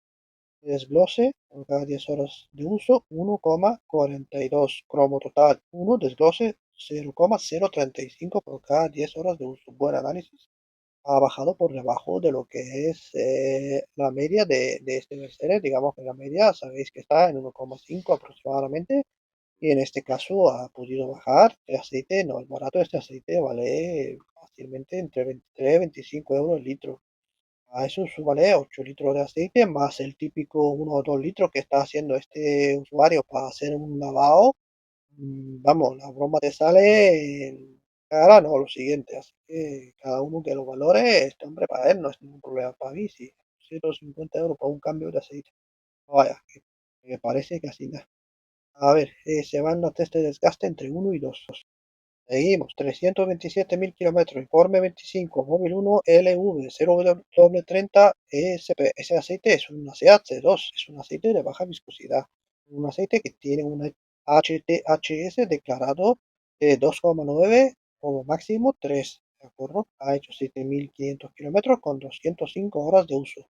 Desglose por cada 10 horas de uso 1,42. Cromo total 1. Desglose 0,035 por cada 10 horas de uso. Buen análisis. Ha bajado por debajo de lo que es la media de este bestseller. Digamos que la media sabéis que está en 1,5 aproximadamente. Y en este caso ha podido bajar. El aceite no es barato, este aceite vale fácilmente entre 23 y 25 euros el litro. A eso súmale 8 litros de aceite más el típico 1 o 2 litros que está haciendo este usuario para hacer un lavado. Vamos, la broma te sale en cara, no, lo siguiente. Así que cada uno que lo valore, este hombre para él no es ningún problema. Para mí, sí, 150 euros para un cambio de aceite. Vaya, que me parece casi nada. A ver, se van los test de desgaste entre 1 y 2. Seguimos, 327.000 kilómetros, informe 25, móvil 1, LV, 0W30 ESP. Ese aceite es un CH2, es un aceite de baja viscosidad. Un aceite que tiene un HTHS declarado de 2,9 como máximo 3. ¿De acuerdo? Ha hecho 7.500 kilómetros con 205 horas de uso.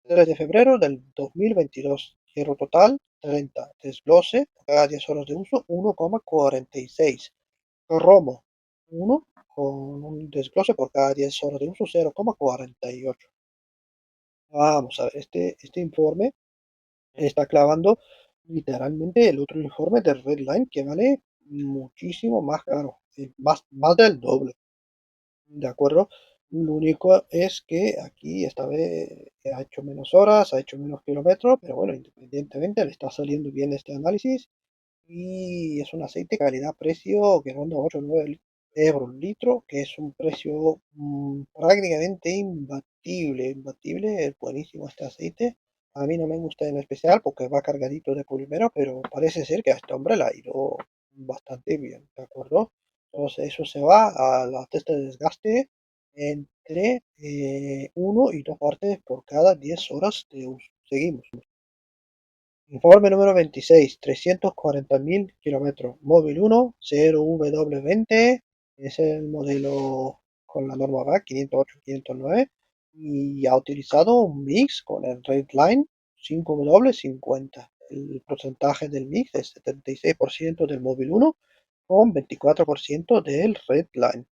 3 de febrero del 2022. Hierro total 30. Desglose por cada 10 horas de uso 1,46. Cromo 1 con un desglose por cada 10 horas de uso 0,48. Vamos a ver, este informe está clavando literalmente el otro informe de Redline que vale muchísimo más caro, más del doble. ¿De acuerdo? Lo único es que aquí esta vez ha hecho menos horas, ha hecho menos kilómetros, pero bueno, independientemente le está saliendo bien este análisis y es un aceite calidad-precio que ronda 8 o 9 euros el litro, que es un precio prácticamente imbatible, es buenísimo este aceite. A mí no me gusta en especial porque va cargadito de polímero, pero parece ser que a este hombre le ha ido bastante bien, ¿de acuerdo? Entonces eso se va a la testa de desgaste entre 1 y 2 partes por cada 10 horas de uso. Seguimos. Informe número 26, 340.000 kilómetros. Móvil 1, 0W20, es el modelo con la norma VAC 508-509 y ha utilizado un mix con el Redline 5W50. El porcentaje del mix es 76% del móvil 1 con 24% del Redline.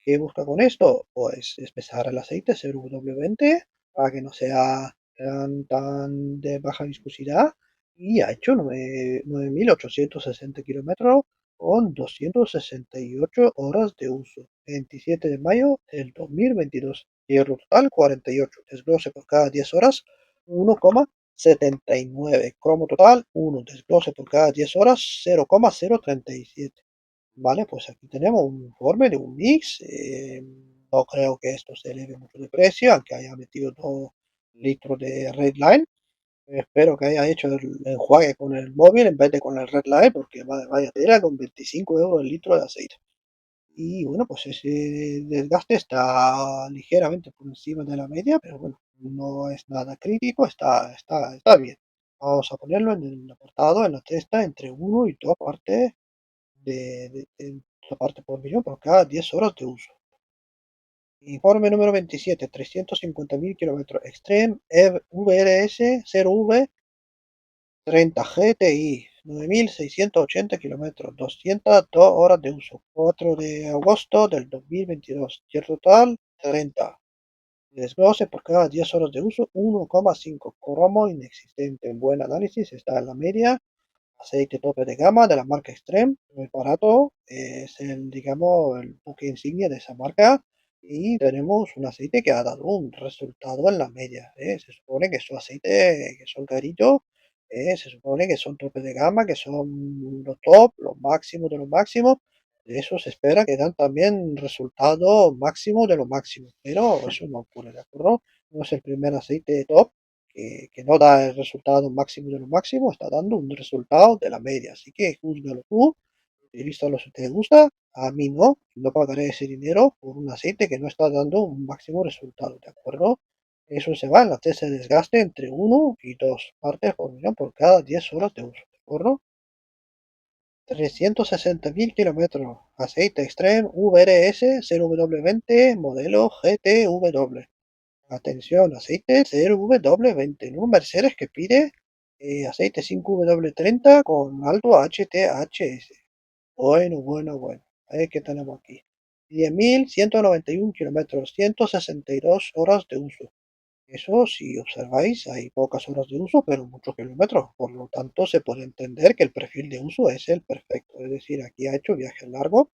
¿Qué busca con esto? Pues espesar el aceite 0W20 para que no sea tan de baja viscosidad y ha hecho 9.860 kilómetros con 268 horas de uso. 27 de mayo del 2022. Hierro total 48. Desglose por cada 10 horas 1,79. Cromo total 1. Desglose por cada 10 horas 0,037. Vale, pues aquí tenemos un informe de un mix. No creo que esto se eleve mucho de precio, aunque haya metido 2 litros de Redline. Espero que haya hecho el enjuague con el móvil en vez de con el Redline, porque vaya tela con 25 euros el litro de aceite. Y bueno, pues ese desgaste está ligeramente por encima de la media, pero bueno, no es nada crítico, está bien. Vamos a ponerlo en el apartado, en la testa, entre 1 y 2 partes de la parte por millón por cada 10 horas de uso. Informe número 27, 350.000 kilómetros. Extreme VRS 0V 30 GTI, 9.680 kilómetros, 202 horas de uso. 4 de agosto del 2022. Hierro total 30. Desglose por cada 10 horas de uso 1,5. Cromo inexistente. En buen análisis está en la media. Aceite tope de gama de la marca Extreme, muy barato, es el, digamos, el buque insignia de esa marca y tenemos un aceite que ha dado un resultado en la media. Se supone que son aceites que son caritos, se supone que son tope de gama, que son los top, los máximos de los máximos. De eso se espera que dan también resultado máximo de lo máximo, pero eso no ocurre, ¿de acuerdo? No es el primer aceite top que no da el resultado máximo de lo máximo, está dando un resultado de la media. Así que júzgalo tú, utilízalo si te gusta. A mí no pagaré ese dinero por un aceite que no está dando un máximo resultado, ¿de acuerdo? Eso se va en la tasa de desgaste entre 1 y 2 partes por millón por cada 10 horas de uso, ¿de acuerdo? 360.000 kilómetros. Aceite Extreme VRS 0W20 modelo GTW. Atención, aceite 0W20, ¿no? Mercedes que pide aceite 5W30 con alto HTHS. Bueno. A ver qué tenemos aquí. 10.191 kilómetros, 162 horas de uso. Eso, si observáis, hay pocas horas de uso, pero muchos kilómetros. Por lo tanto, se puede entender que el perfil de uso es el perfecto. Es decir, aquí ha hecho viajes largos.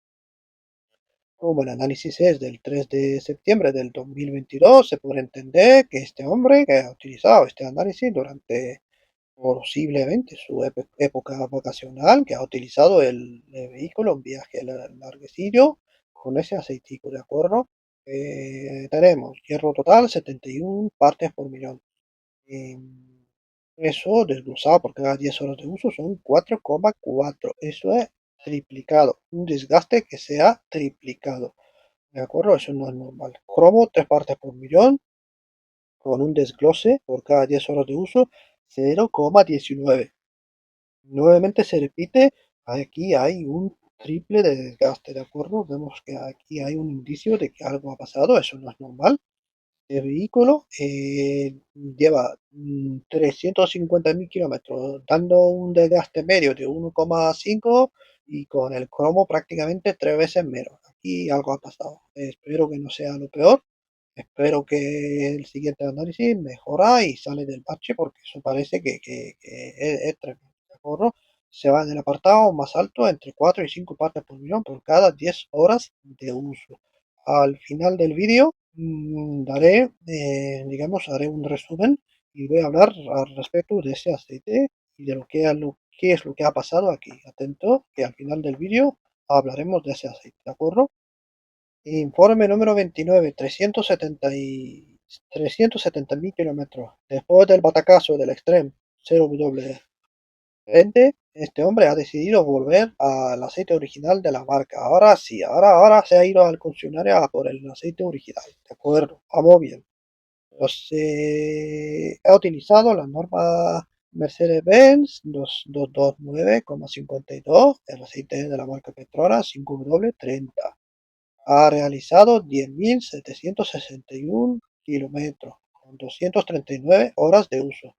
Como el análisis es del 3 de septiembre del 2022, se puede entender que este hombre que ha utilizado este análisis durante posiblemente su época vacacional, que ha utilizado el vehículo, un viaje larguecillo, con ese aceitico, ¿de acuerdo? Tenemos hierro total 71 partes por millón. Eso desglosado por cada 10 horas de uso son 4,4. Eso es triplicado. Un desgaste que se ha triplicado. ¿De acuerdo? Eso no es normal. Cromo 3 partes por millón con un desglose por cada 10 horas de uso 0,19. Nuevamente se repite, aquí hay un triple de desgaste, ¿de acuerdo? Vemos que aquí hay un indicio de que algo ha pasado, eso no es normal. este vehículo lleva 350.000 kilómetros, dando un desgaste medio de 1,5 y con el cromo prácticamente 3 veces menos. Aquí algo ha pasado. Espero que no sea lo peor. Espero que el siguiente análisis mejora y sale del parche porque eso parece que es tremendo. ¿De acuerdo? Se va en el apartado más alto entre 4 y 5 partes por millón por cada 10 horas de uso. Al final del vídeo daré, digamos, haré un resumen y voy a hablar al respecto de ese aceite y de qué es lo que ha pasado aquí. Atento, que al final del vídeo hablaremos de ese aceite, ¿de acuerdo? Informe número 29, 370.000 kilómetros. Después del batacazo del Extreme 0W20, este hombre ha decidido volver al aceite original de la marca. Ahora sí, ahora se ha ido al concesionario a por el aceite original. De acuerdo, vamos bien. Ha utilizado la norma Mercedes-Benz 229,52, el aceite de la marca Petronas 5W30. Ha realizado 10.761 kilómetros con 239 horas de uso.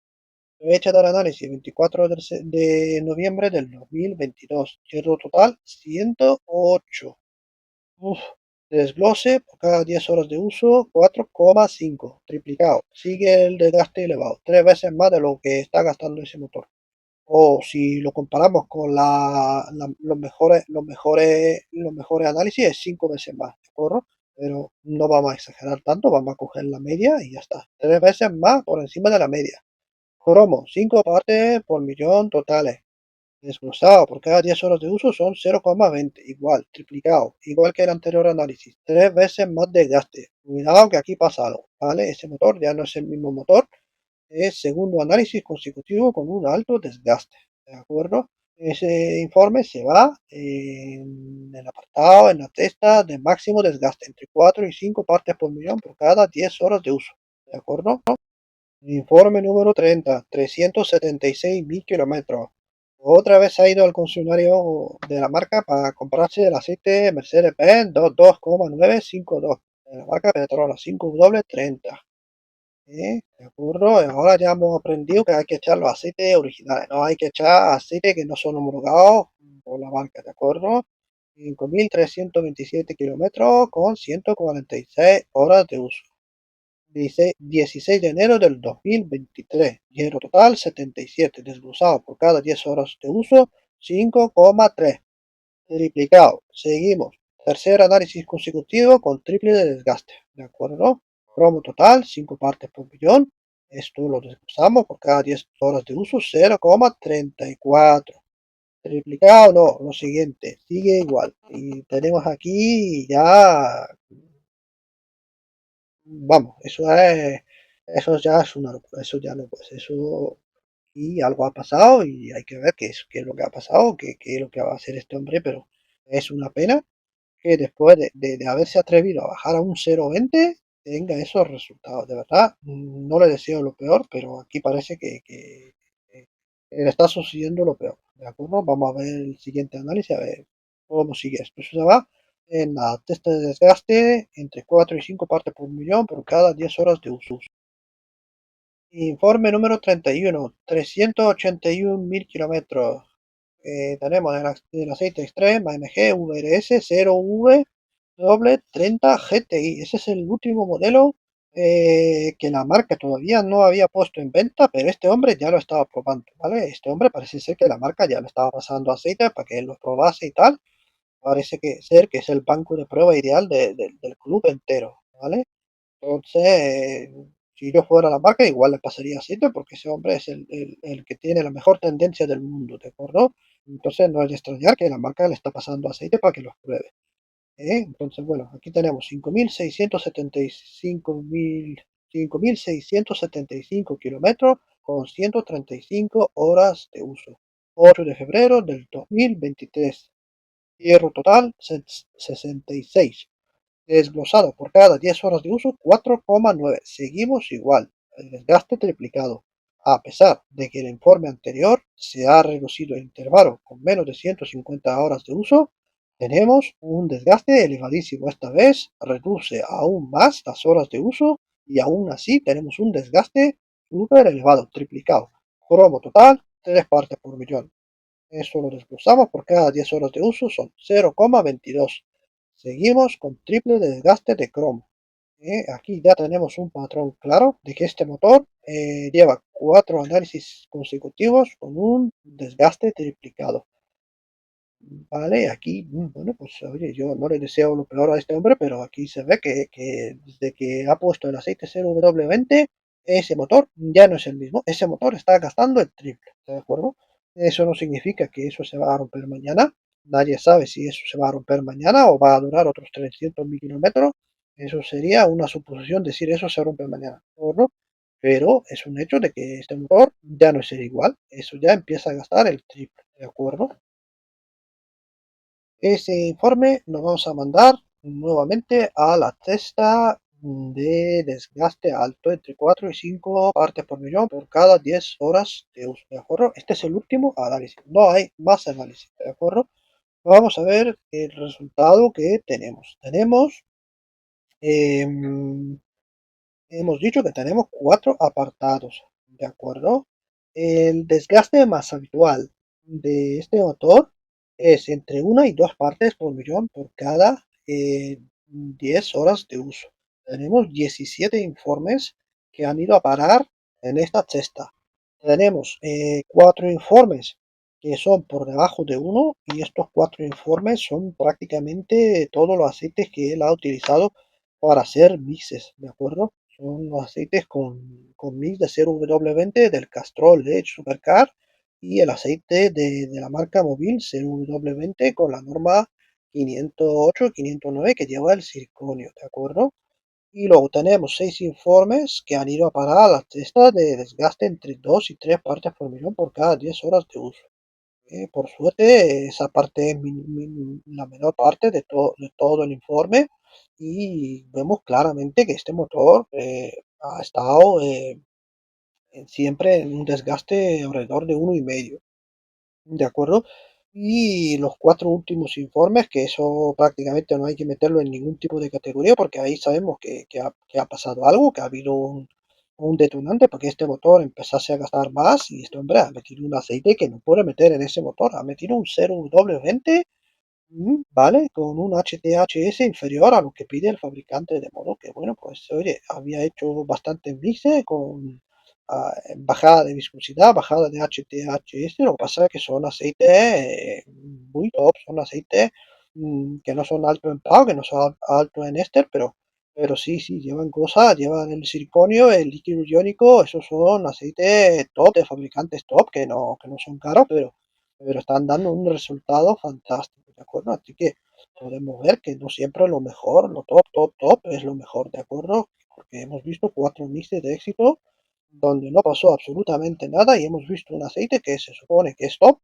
Fecha del análisis 24 de noviembre del 2022. Hierro total 108. Uf. Desglose por cada 10 horas de uso 4,5. Triplicado. Sigue el desgaste elevado. 3 veces más de lo que está gastando ese motor. O si lo comparamos con los mejores análisis, es 5 veces más, ¿de acuerdo? Pero no vamos a exagerar tanto, vamos a coger la media y ya está. 3 veces más por encima de la media. Cromo, 5 partes por millón totales. Desglosado por cada 10 horas de uso son 0,20, igual, triplicado, igual que el anterior análisis. 3 veces más desgaste. Cuidado que aquí pasa algo, ¿vale? Ese motor ya no es el mismo motor, es segundo análisis consecutivo con un alto desgaste. ¿De acuerdo? Ese informe se va en el apartado, en la testa de máximo desgaste, entre 4 y 5 partes por millón por cada 10 horas de uso. ¿De acuerdo? Informe número 30, 376.000 kilómetros. Otra vez ha ido al concesionario de la marca para comprarse el aceite Mercedes-Benz 22,952 de la marca Petronas 5W30. ¿De acuerdo? Ahora ya hemos aprendido que hay que echar los aceites originales, no hay que echar aceites que no son homologados por la marca, ¿de acuerdo? 5.327 kilómetros con 146 horas de uso. 16 de enero del 2023. Dinero total 77. Desglosado por cada 10 horas de uso 5,3. Triplicado. Seguimos. Tercer análisis consecutivo con triple de desgaste. ¿De acuerdo? Cromo total 5 partes por millón. Esto lo desglosamos por cada 10 horas de uso 0,34. Triplicado, no, lo siguiente, sigue igual. Y tenemos aquí ya, vamos, eso ya es una locura, eso ya no, pues eso, y algo ha pasado y hay que ver qué es lo que ha pasado, qué es lo que va a hacer este hombre, pero es una pena que después de haberse atrevido a bajar a un 0,20 tenga esos resultados. De verdad, no le deseo lo peor, pero aquí parece que le está sucediendo lo peor. ¿De acuerdo? Vamos a ver el siguiente análisis, a ver cómo sigue esto. Eso se va en la testa de desgaste entre 4 y 5 partes por millón por cada 10 horas de uso. Informe número 31, 381.000 kilómetros. Tenemos el aceite Extreme AMG VRS 0V doble 30 GTI. Ese es el último modelo que la marca todavía no había puesto en venta, pero este hombre ya lo estaba probando, ¿vale? Este hombre parece ser que la marca ya le estaba pasando aceite para que él lo probase y tal. Parece que es el banco de prueba ideal del club entero, ¿vale? Entonces, si yo fuera la marca, igual le pasaría aceite porque ese hombre es el que tiene la mejor tendencia del mundo, ¿de acuerdo? Entonces, no es de extrañar que la marca le está pasando aceite para que los pruebe. Entonces, bueno, aquí tenemos 5.675 kilómetros con 135 horas de uso. 8 de febrero del 2023. Hierro total 66. Desglosado por cada 10 horas de uso 4,9. Seguimos igual. El desgaste triplicado. A pesar de que el informe anterior se ha reducido el intervalo con menos de 150 horas de uso, tenemos un desgaste elevadísimo. Esta vez reduce aún más las horas de uso y aún así tenemos un desgaste súper elevado, triplicado. Cromo total, 3 partes por millón. Eso lo desglosamos por cada 10 horas de uso, son 0,22. Seguimos con triple desgaste de cromo. Aquí ya tenemos un patrón claro de que este motor lleva 4 análisis consecutivos con un desgaste triplicado. Vale, aquí, bueno, pues oye, yo no le deseo lo peor a este hombre, pero aquí se ve que desde que ha puesto el aceite 0W20, ese motor ya no es el mismo. Ese motor está gastando el triple, ¿de acuerdo? Eso no significa que eso se va a romper mañana. Nadie sabe si eso se va a romper mañana o va a durar otros 300.000 kilómetros. Eso sería una suposición decir eso se rompe mañana, ¿de acuerdo? Pero es un hecho de que este motor ya no es el igual. Eso ya empieza a gastar el triple, ¿de acuerdo? Ese informe lo vamos a mandar nuevamente a la cesta de desgaste alto entre 4 y 5 partes por millón por cada 10 horas de uso, ¿de acuerdo? Este es el último análisis, no hay más análisis, ¿de acuerdo? Vamos a ver el resultado que tenemos. Em, Hemos dicho que tenemos 4 apartados, ¿de acuerdo? El desgaste más habitual de este motor es entre 1 y 2 partes por millón por cada 10 horas de uso. Tenemos 17 informes que han ido a parar en esta cesta. Tenemos 4 informes que son por debajo de 1 y estos 4 informes son prácticamente todos los aceites que él ha utilizado para hacer mixes, ¿de acuerdo? Son los aceites con mix de 0W20 del Castrol Edge Supercar y el aceite de la marca Mobil 0W20 con la norma 508-509 que lleva el circonio, ¿de acuerdo? Y luego tenemos 6 informes que han ido a parar a la cesta de desgaste entre 2 y 3 partes por millón por cada 10 horas de uso. Por suerte, esa parte es la menor parte de todo el informe y vemos claramente que este motor ha estado siempre en un desgaste alrededor de 1,5. ¿De acuerdo? Y los 4 últimos informes, que eso prácticamente no hay que meterlo en ningún tipo de categoría, porque ahí sabemos que ha pasado algo, que ha habido un detonante para que este motor empezase a gastar más y este hombre ha metido un aceite que no puede meter en ese motor, ha metido un 0W20. Vale, con un HTHS inferior a lo que pide el fabricante, de modo que, bueno, pues, oye, había hecho bastante mixes con bajada de viscosidad, bajada de HTHS, lo que pasa es que son aceites muy top, son aceites que no son alto en PAO, que no son alto en éster, pero sí, sí, llevan cosas, llevan el circonio, el líquido iónico, esos son aceites top, de fabricantes top, que no son caros, pero están dando un resultado fantástico, ¿de acuerdo? Así que podemos ver que no siempre lo mejor, lo top, top, top es lo mejor, ¿de acuerdo? Porque hemos visto 4 mixes de éxito donde no pasó absolutamente nada y hemos visto un aceite que se supone que es top,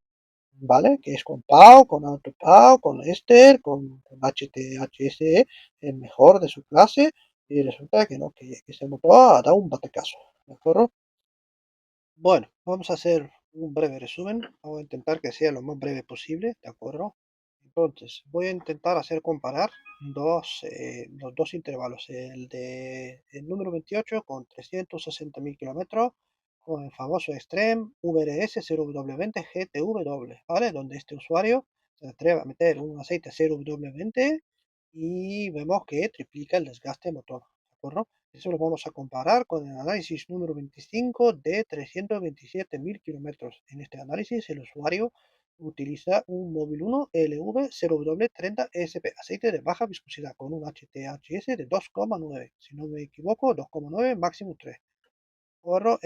¿vale? Que es con PAO, con Auto PAO, con Ester, con HTHSE, el mejor de su clase, y resulta que no, que se motor ha dado un batecazo, ¿de acuerdo? Bueno, vamos a hacer un breve resumen. Voy a intentar que sea lo más breve posible, ¿de acuerdo? Entonces, voy a intentar hacer comparar los dos intervalos. El número 28 con 360.000 kilómetros con el famoso Extreme VRS 0W20 GTW, ¿vale? Donde este usuario se atreve a meter un aceite 0W20 y vemos que triplica el desgaste motor, ¿de acuerdo? Eso lo vamos a comparar con el análisis número 25 de 327.000 kilómetros. En este análisis, el usuario utiliza un Móvil 1 LV0W30 ESP, aceite de baja viscosidad, con un HTHS de 2,9. Si no me equivoco, 2,9, máximo 3. ¿De acuerdo?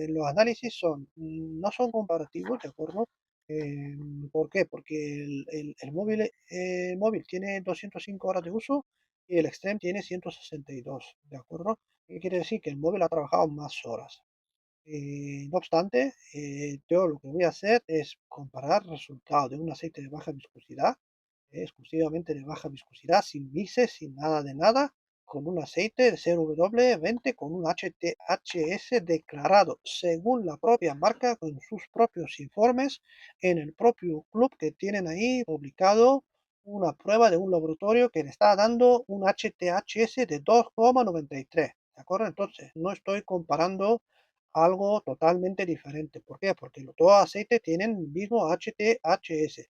Los análisis no son comparativos, ¿de acuerdo? Eh, ¿Por qué? Porque el móvil tiene 205 horas de uso y el Extreme tiene 162, ¿de acuerdo? ¿Qué quiere decir? Que el móvil ha trabajado más horas. No obstante, yo lo que voy a hacer es comparar resultados de un aceite de baja viscosidad, exclusivamente de baja viscosidad, sin mixes, sin nada de nada, con un aceite de 0W20 con un HTHS declarado según la propia marca, con sus propios informes, en el propio club que tienen ahí publicado una prueba de un laboratorio que le está dando un HTHS de 2,93. ¿de acuerdo? Entonces, no estoy comparando algo totalmente diferente. ¿Por qué? Porque los dos aceites tienen el mismo HTHS.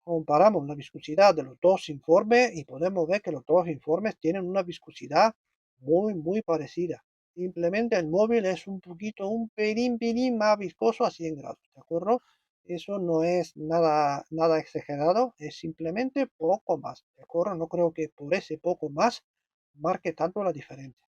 Comparamos la viscosidad de los dos informes y podemos ver que los dos informes tienen una viscosidad muy parecida. Simplemente el móvil es un poquito, un pelín más viscoso a 100 grados, ¿de acuerdo? Eso no es nada exagerado, es simplemente poco más, ¿de acuerdo? No creo que por ese poco más marque tanto la diferencia.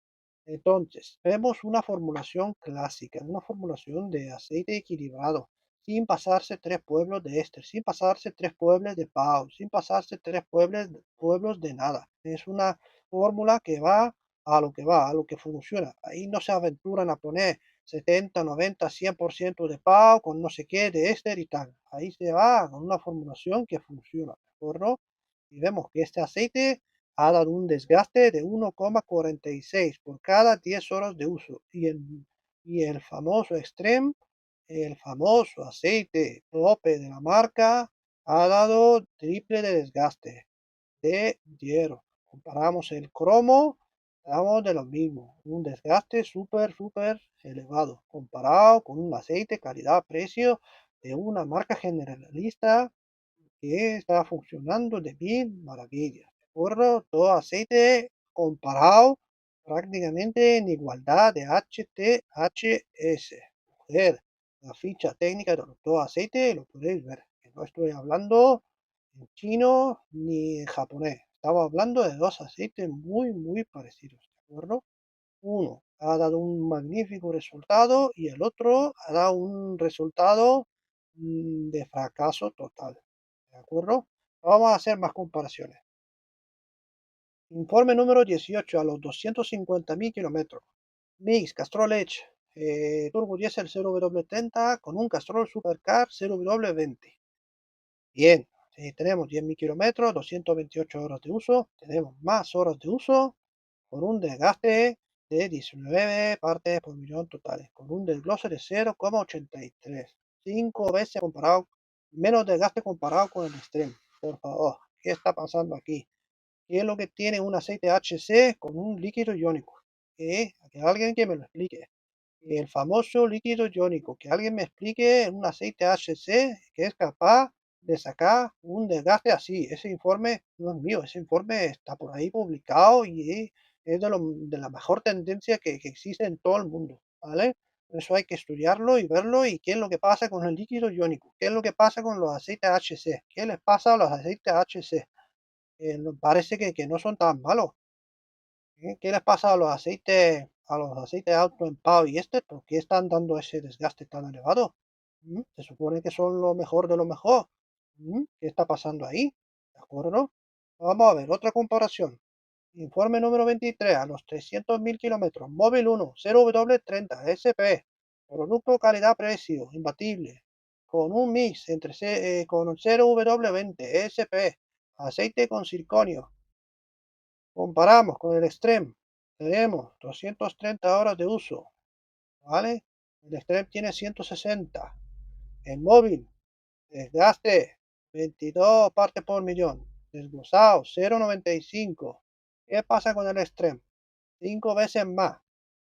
Entonces, vemos una formulación clásica, una formulación de aceite equilibrado, sin pasarse tres pueblos de éster, sin pasarse tres pueblos de Pau, sin pasarse tres pueblos de nada. Es una fórmula que va, a lo que funciona. Ahí no se aventuran a poner 70, 90, 100% de Pau con no sé qué, de éster y tal. Ahí se va con una formulación que funciona, ¿de acuerdo? Y vemos que este aceite ha dado un desgaste de 1,46 por cada 10 horas de uso. Y el famoso Extreme, el famoso aceite tope de la marca, ha dado triple de desgaste de hierro. Comparamos el cromo, estamos de lo mismo, un desgaste súper elevado, comparado con un aceite calidad-precio de una marca generalista que está funcionando de mil maravillas. ¿De acuerdo? Todo aceite comparado prácticamente en igualdad de HTHS. Mujer, la ficha técnica de todo aceite lo podéis ver. Que no estoy hablando en chino ni en japonés. Estaba hablando de dos aceites muy parecidos. ¿De acuerdo? Uno ha dado un magnífico resultado y el otro ha dado un resultado de fracaso total. ¿De acuerdo? Vamos a hacer más comparaciones. Informe número 18 a los 250.000 kilómetros. Mix Castrol Edge Turbo Diesel 0W30 con un Castrol Supercar 0W20. Bien, tenemos 10.000 kilómetros, 228 horas de uso. Tenemos más horas de uso con un desgaste de 19 partes por millón totales, con un desglose de 0,83. 5 veces comparado, menos desgaste comparado con el Extreme. Por favor, ¿qué está pasando aquí? ¿Qué es lo que tiene un aceite HC con un líquido iónico? Que alguien que me lo explique. El famoso líquido iónico, que alguien me explique un aceite HC que es capaz de sacar un desgaste así. Ese informe no es mío, ese informe está por ahí publicado y es de la mejor tendencia que existe en todo el mundo, ¿vale? Eso hay que estudiarlo y verlo y qué es lo que pasa con el líquido iónico, qué es lo que pasa con los aceites HC, qué les pasa a los aceites HC. Parece que no son tan malos. ¿Qué les pasa a los aceites alto en PAO y este? ¿Por qué están dando ese desgaste tan elevado? Se supone que son lo mejor de lo mejor. ¿Qué está pasando ahí? ¿De acuerdo? Vamos a ver, otra comparación. Informe número 23 a los 300.000 kilómetros. Móvil 1, 0W30, SP. Producto calidad-precio, imbatible. Con un mix con 0W20, SP. Aceite con circonio. Comparamos con el Extreme, tenemos 230 horas de uso, ¿vale? El Extreme tiene 160. El móvil, desgaste 22 partes por millón, desglosado 0,95. ¿Qué pasa con el Extreme? 5 veces más.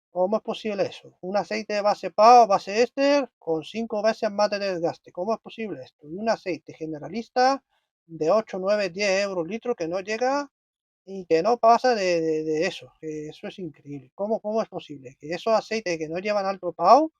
¿Cómo es posible eso? Un aceite de base PAO, base éster, con 5 veces más de desgaste. ¿Cómo es posible esto? Y un aceite generalista de 8, 9, 10 euros litro que no llega y que no pasa de eso, que eso es increíble. ¿Cómo es posible? Que esos aceites que no llevan alto PAO,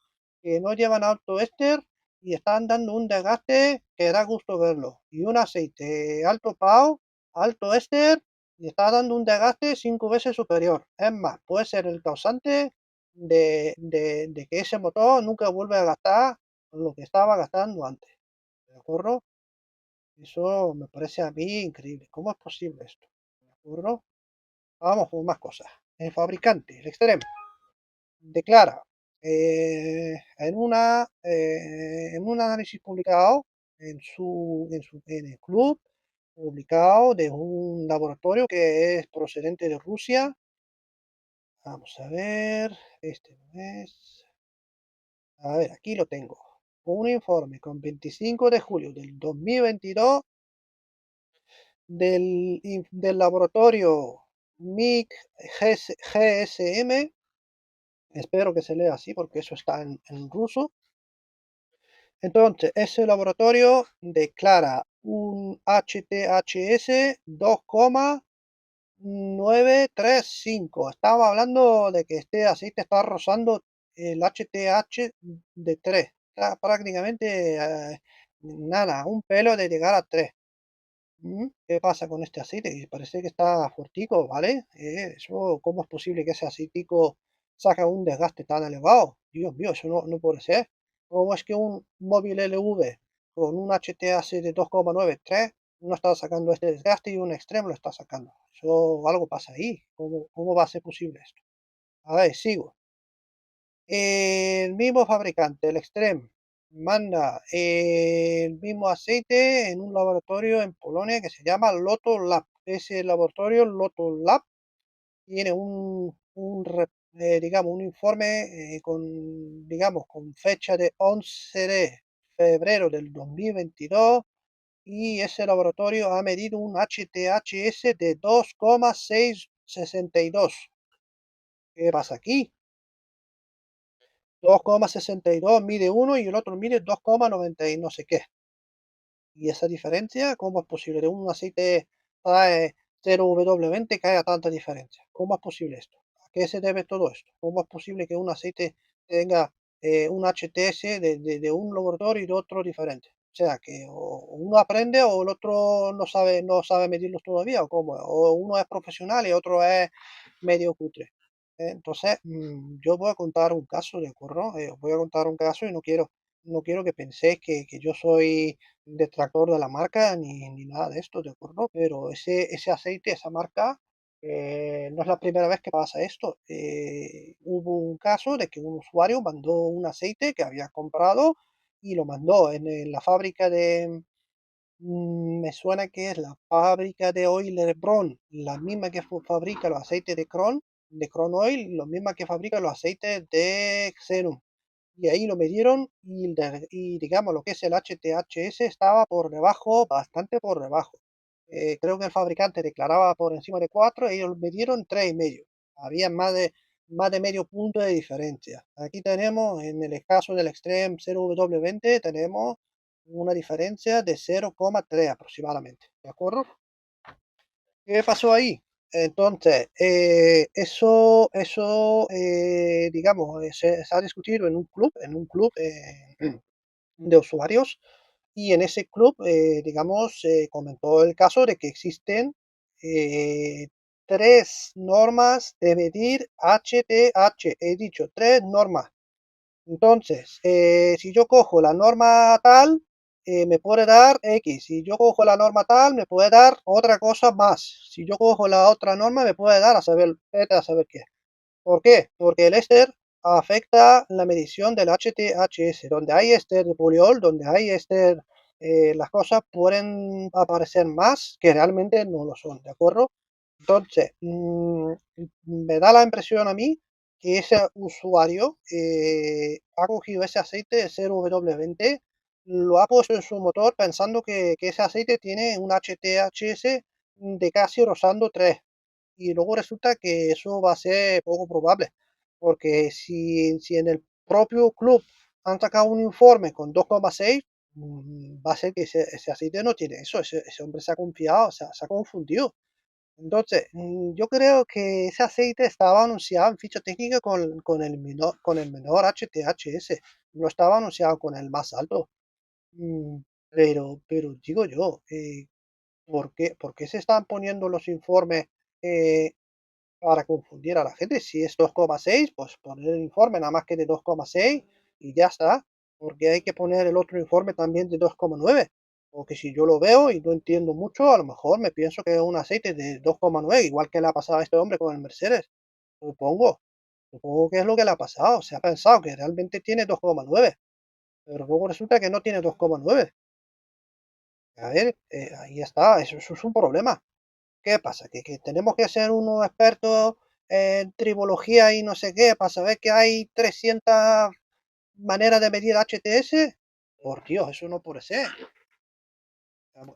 que no llevan alto éster y están dando un desgaste que da gusto verlo. Y un aceite alto PAO, alto éster y está dando un desgaste 5 veces superior. Es más, puede ser el causante de que ese motor nunca vuelva a gastar lo que estaba gastando antes. ¿De acuerdo? Eso me parece a mí increíble. ¿Cómo es posible esto? ¿De acuerdo? Vamos con más cosas. El fabricante, el Extreme, declara en un análisis publicado en el club, publicado de un laboratorio que es procedente de Rusia. Vamos a ver, este no es. A ver, aquí lo tengo. Un informe con 25 de julio del 2022 del laboratorio MIC GSM Espero que se lea así porque eso está en ruso. Entonces, ese laboratorio declara un HTHS 2,935. Estaba hablando de que este aceite está rozando el HTH de 3. Está prácticamente nada, un pelo de llegar a 3. ¿Qué pasa con este aceite? Y parece que está fuertico, ¿vale? Eso, ¿cómo es posible que ese aceitico saque un desgaste tan elevado? Dios mío, eso no puede ser. ¿Cómo es que un móvil LV con un HTAC de 2,93 no está sacando este desgaste y un extremo lo está sacando? Eso, algo pasa ahí. ¿Cómo va a ser posible esto? A ver, sigo. El mismo fabricante, el Extreme, manda el mismo aceite en un laboratorio en Polonia que se llama Loto Lab. Ese laboratorio, Loto Lab, tiene digamos, un informe con fecha de 11 de febrero del 2022 y ese laboratorio ha medido un HTHS de 2,662. ¿Qué pasa aquí? 2,62 mide uno y el otro mide 2,90 y no sé qué. Y esa diferencia, ¿cómo es posible? De un aceite trae 0W20 que haya tanta diferencia. ¿Cómo es posible esto? ¿A qué se debe todo esto? ¿Cómo es posible que un aceite tenga un HTS de un laboratorio y de otro diferente? O sea, que o uno aprende o el otro no sabe medirlos todavía, o cómo, o uno es profesional y otro es medio cutre. Entonces, yo voy a contar un caso, ¿de acuerdo? Os voy a contar un caso y no quiero que penséis que yo soy detractor de la marca ni nada de esto, ¿de acuerdo? Pero ese aceite, esa marca, no es la primera vez que pasa esto. Hubo un caso de que un usuario mandó un aceite que había comprado y lo mandó en la fábrica me suena que es la fábrica de Oil Bron, la misma que fabrica los aceites de Cron Oil, la misma que fabrica los aceites de Xenon. Y ahí lo midieron y digamos lo que es el HTHS estaba por debajo, bastante por debajo. Creo que el fabricante declaraba por encima de 4, ellos midieron 3,5. Había más de medio punto de diferencia. Aquí tenemos, en el caso del Extreme 0W20, tenemos una diferencia de 0,3 aproximadamente. ¿De acuerdo? ¿Qué pasó ahí? Entonces, digamos, se ha discutido en un club de usuarios, y en ese club, digamos, se comentó el caso de que existen eh, tres normas de medir HTH. He dicho tres normas. Entonces, si yo cojo la norma tal, me puede dar X. Si yo cojo la norma tal, me puede dar otra cosa más. Si yo cojo la otra norma, me puede dar vete a saber qué. ¿Por qué? Porque el éster afecta la medición del HTHS. Donde hay éster de poliol, donde hay éster, las cosas pueden aparecer más que realmente no lo son, ¿de acuerdo? Entonces, me da la impresión a mí que ese usuario ha cogido ese aceite de 0W20, lo ha puesto en su motor pensando que ese aceite tiene un HTHS de casi rozando 3, y luego resulta que eso va a ser poco probable, porque si en el propio club han sacado un informe con 2,6, va a ser que ese aceite no tiene eso, ese hombre se ha confiado, se ha confundido. Entonces, yo creo que ese aceite estaba anunciado en ficha técnica con el menor HTHS, no estaba anunciado con el más alto. Mm, pero digo yo, ¿por qué se están poniendo los informes eh, para confundir a la gente? Si es 2,6, pues poner el informe nada más que de 2,6 y ya está. Porque hay que poner el otro informe también de 2,9. Porque si yo lo veo y no entiendo mucho, a lo mejor me pienso que es un aceite de 2,9, igual que le ha pasado a este hombre con el Mercedes. Supongo. Supongo que es lo que le ha pasado. Se ha pensado que realmente tiene 2,9, pero luego resulta que no tiene 2,9. A ver, ahí está, eso es un problema. ¿Qué pasa? ¿Que tenemos que ser unos expertos en tribología y no sé qué para saber que hay 300 maneras de medir HTS? Por Dios, eso no puede ser.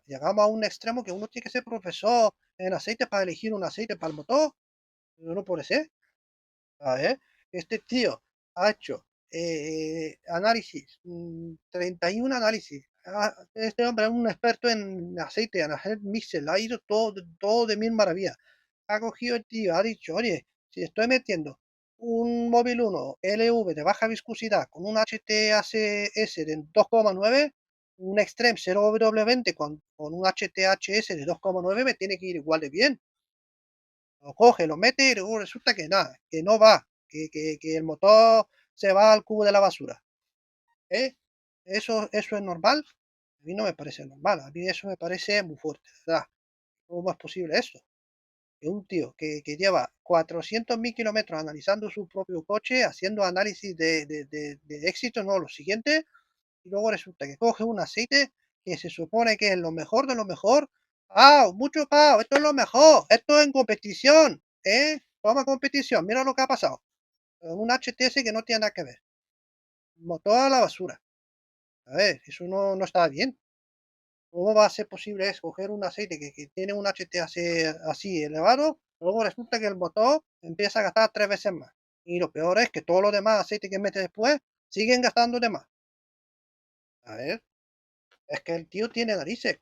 Llegamos a un extremo que uno tiene que ser profesor en aceite para elegir un aceite para el motor. Eso no puede ser. A ver. Este tío ha hecho análisis, 31 análisis. Este hombre es un experto en aceite, en hacer mixer, ha ido todo de mil maravillas. Ha cogido el tío, ha dicho, oye, si estoy metiendo un móvil 1 LV de baja viscosidad con un HTHS de 2,9, un Extreme 0W20 con un HTHS de 2,9 me tiene que ir igual de bien. Lo coge, lo mete y luego resulta que nada, que no va, que el motor se va al cubo de la basura. ¿Eh? ¿Eso es normal? A mí no me parece normal, a mí eso me parece muy fuerte, ¿verdad? ¿Cómo es posible eso? Que un tío que lleva 400.000 kilómetros analizando su propio coche, haciendo análisis de éxito, no, lo siguiente, y luego resulta que coge un aceite que se supone que es lo mejor de lo mejor. ¡Ah! Mucho pao, esto es lo mejor, esto es en competición, ¿eh? Toma competición, mira lo que ha pasado. Un HTS que no tiene nada que ver. Motor a la basura. A ver, eso no está bien. ¿Cómo va a ser posible escoger un aceite que tiene un HTS así elevado? Luego resulta que el motor empieza a gastar 3 veces más. Y lo peor es que todos los demás aceites que mete después siguen gastando de más. A ver. Es que el tío tiene narices,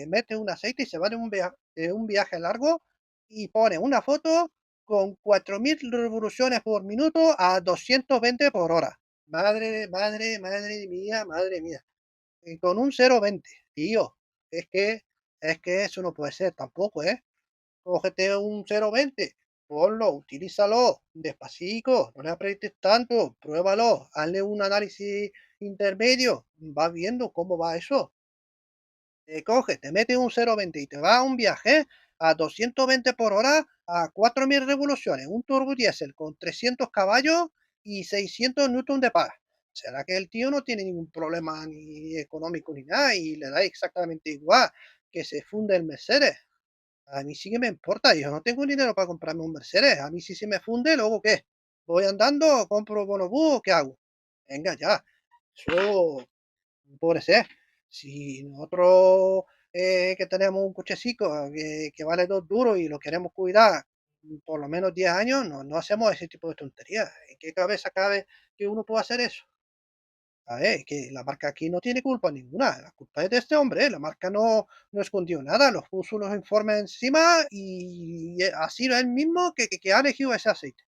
mete un aceite y se va de un viaje largo y pone una foto con 4.000 revoluciones por minuto a 220 por hora. Madre mía. Y con un 0,20, tío. Es que, es que eso no puede ser tampoco, ¿eh? Cógete un 0,20, ponlo, utilízalo despacito, no le aprietes tanto, pruébalo, hazle un análisis intermedio, vas viendo cómo va eso. Te coge, te mete un 0,20 y te va a un viaje a 220 por hora a 4.000 revoluciones, un turbo diésel con 300 caballos y 600 newton de par. ¿Será que el tío no tiene ningún problema ni económico ni nada y le da exactamente igual que se funde el Mercedes? A mí sí que me importa, yo no tengo dinero para comprarme un Mercedes. A mí sí se me funde, luego ¿qué? ¿Voy andando, compro bonobús o qué hago? Venga ya, eso no puede ser. Si nosotros que tenemos un cochecito que vale 2 duros y lo queremos cuidar por lo menos 10 años, no hacemos ese tipo de tonterías. ¿En qué cabeza cabe que uno pueda hacer eso? A ver, que la marca aquí no tiene culpa ninguna, la culpa es de este hombre, la marca no escondió nada, los puso los informes encima y ha sido él mismo que ha elegido ese aceite.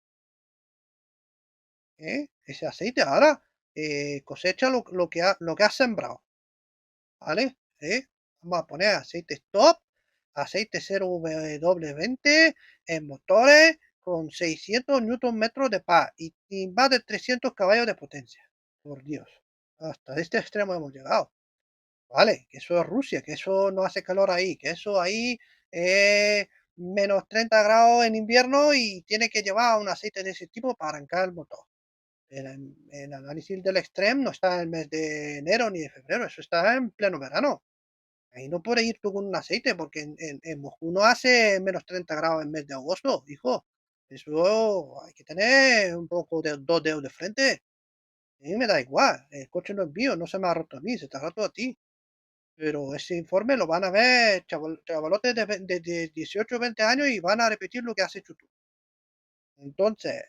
¿Eh? Ese aceite ahora cosecha lo que ha sembrado, ¿vale? Vamos a poner aceite stop, aceite 0W20 en motores con 600 newton metros de par y más de 300 caballos de potencia. Por Dios, hasta este extremo hemos llegado. Vale, que eso es Rusia, que eso no hace calor ahí, que eso ahí es menos 30 grados en invierno y tiene que llevar un aceite de ese tipo para arrancar el motor. El análisis del Extreme no está en el mes de enero ni de febrero, eso está en pleno verano. Ahí no puedes ir tú con un aceite porque en Moscú no hace menos 30 grados en el mes de agosto, hijo. Eso hay que tener un poco de 2 dedos de frente. A mí me da igual, el coche no es mío, no se me ha roto a mí, se te ha roto a ti. Pero ese informe lo van a ver chavalotes de 18 o 20 años y van a repetir lo que has hecho tú. Entonces,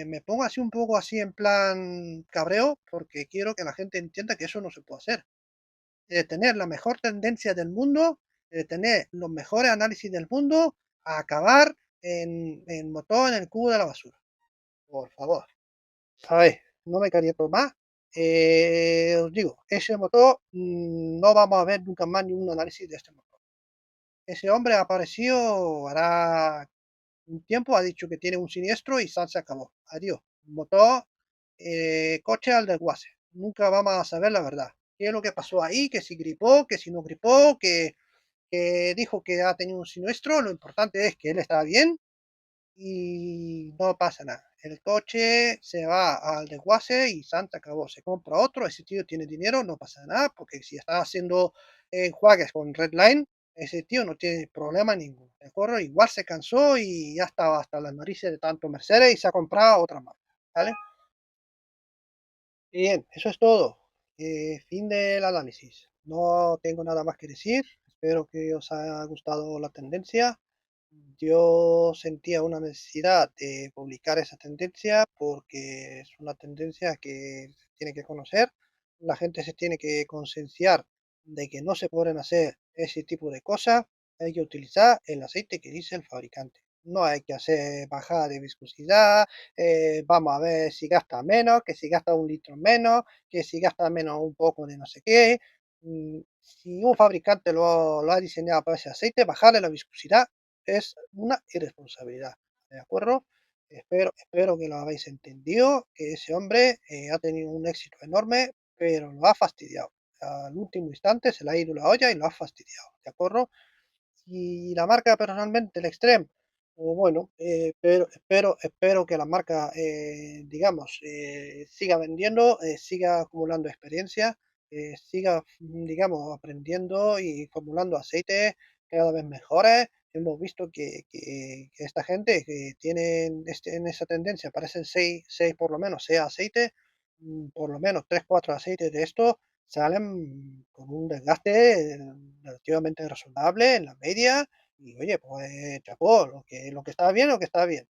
me pongo así un poco así en plan cabreo porque quiero que la gente entienda que eso no se puede hacer. De tener la mejor tendencia del mundo, de tener los mejores análisis del mundo, a acabar en motor en el cubo de la basura. Por favor. A ver, no me caliento más. Os digo, ese motor no vamos a ver nunca más ni un análisis de este motor. Ese hombre ha aparecido, hará un tiempo, ha dicho que tiene un siniestro y se acabó. Adiós. Motor, coche al desguace. Nunca vamos a saber la verdad. ¿Qué es lo que pasó ahí? Que si gripó, que si no gripó, que dijo que ha tenido un siniestro. Lo importante es que él está bien y no pasa nada. El coche se va al desguace y Santa acabó. Se compra otro, ese tío tiene dinero, no pasa nada, porque si está haciendo enjuagues con Redline, ese tío no tiene problema ninguno. ¿De acuerdo? Igual se cansó y ya estaba hasta las narices de tanto Mercedes y se ha comprado otra marca. ¿Vale? Bien, eso es todo. Fin del análisis. No tengo nada más que decir. Espero que os haya gustado la tendencia. yo sentía una necesidad de publicar esa tendencia porque es una tendencia que se tiene que conocer, la gente se tiene que concienciar de que no se pueden hacer ese tipo de cosas, hay que utilizar el aceite que dice el fabricante. No hay que hacer bajada de viscosidad, vamos a ver si gasta menos, que si gasta 1 litro menos, que si gasta menos un poco de no sé qué. Si un fabricante lo ha diseñado para ese aceite, bajarle la viscosidad es una irresponsabilidad, ¿de acuerdo? Espero que lo habéis entendido, que ese hombre ha tenido un éxito enorme, pero lo ha fastidiado. Al último instante se le ha ido la olla y lo ha fastidiado, ¿de acuerdo? Y la marca personalmente, el Extreme, bueno, espero que la marca, digamos, siga vendiendo, siga acumulando experiencia, siga, digamos, aprendiendo y formulando aceites cada vez mejores. Hemos visto que esta gente que tienen en esa tendencia, aparecen seis por lo menos, 6 aceites, por lo menos 3 4 aceites de estos salen con un desgaste relativamente razonable en la media y oye, pues chapó, lo que está bien, lo que está bien,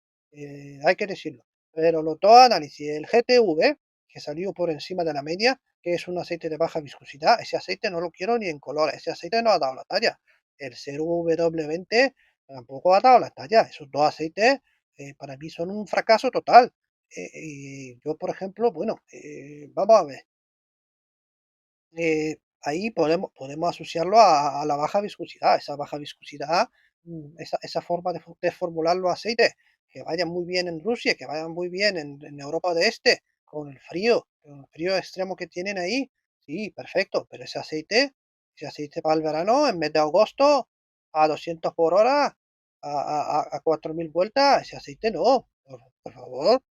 hay que decirlo. Pero lo todo análisis, el GTV, que salió por encima de la media, que es un aceite de baja viscosidad, ese aceite no lo quiero ni en color, ese aceite no ha dado la talla. El 0W20 tampoco ha dado la talla. Esos dos aceites para mí son un fracaso total. Y yo, por ejemplo, bueno, vamos a ver. Ahí podemos asociarlo a la baja viscosidad. Esa baja viscosidad, esa forma de formular los aceites que vayan muy bien en Rusia, que vayan muy bien en Europa de Este, con el frío extremo que tienen ahí, sí, perfecto, pero ese aceite para el verano, en mes de agosto, a 200 por hora, a 4000 vueltas, ese aceite no, por favor,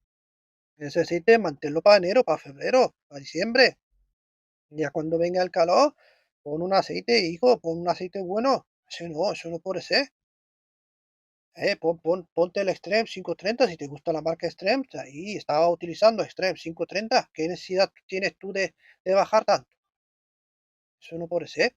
ese aceite manténlo para enero, para febrero, para diciembre. Ya cuando venga el calor, pon un aceite, hijo, pon un aceite bueno. Eso no puede ser. Ponte el Extreme 530 si te gusta la marca Extreme. Ahí estaba utilizando Extreme 530. ¿Qué necesidad tienes tú de bajar tanto? Eso no puede ser.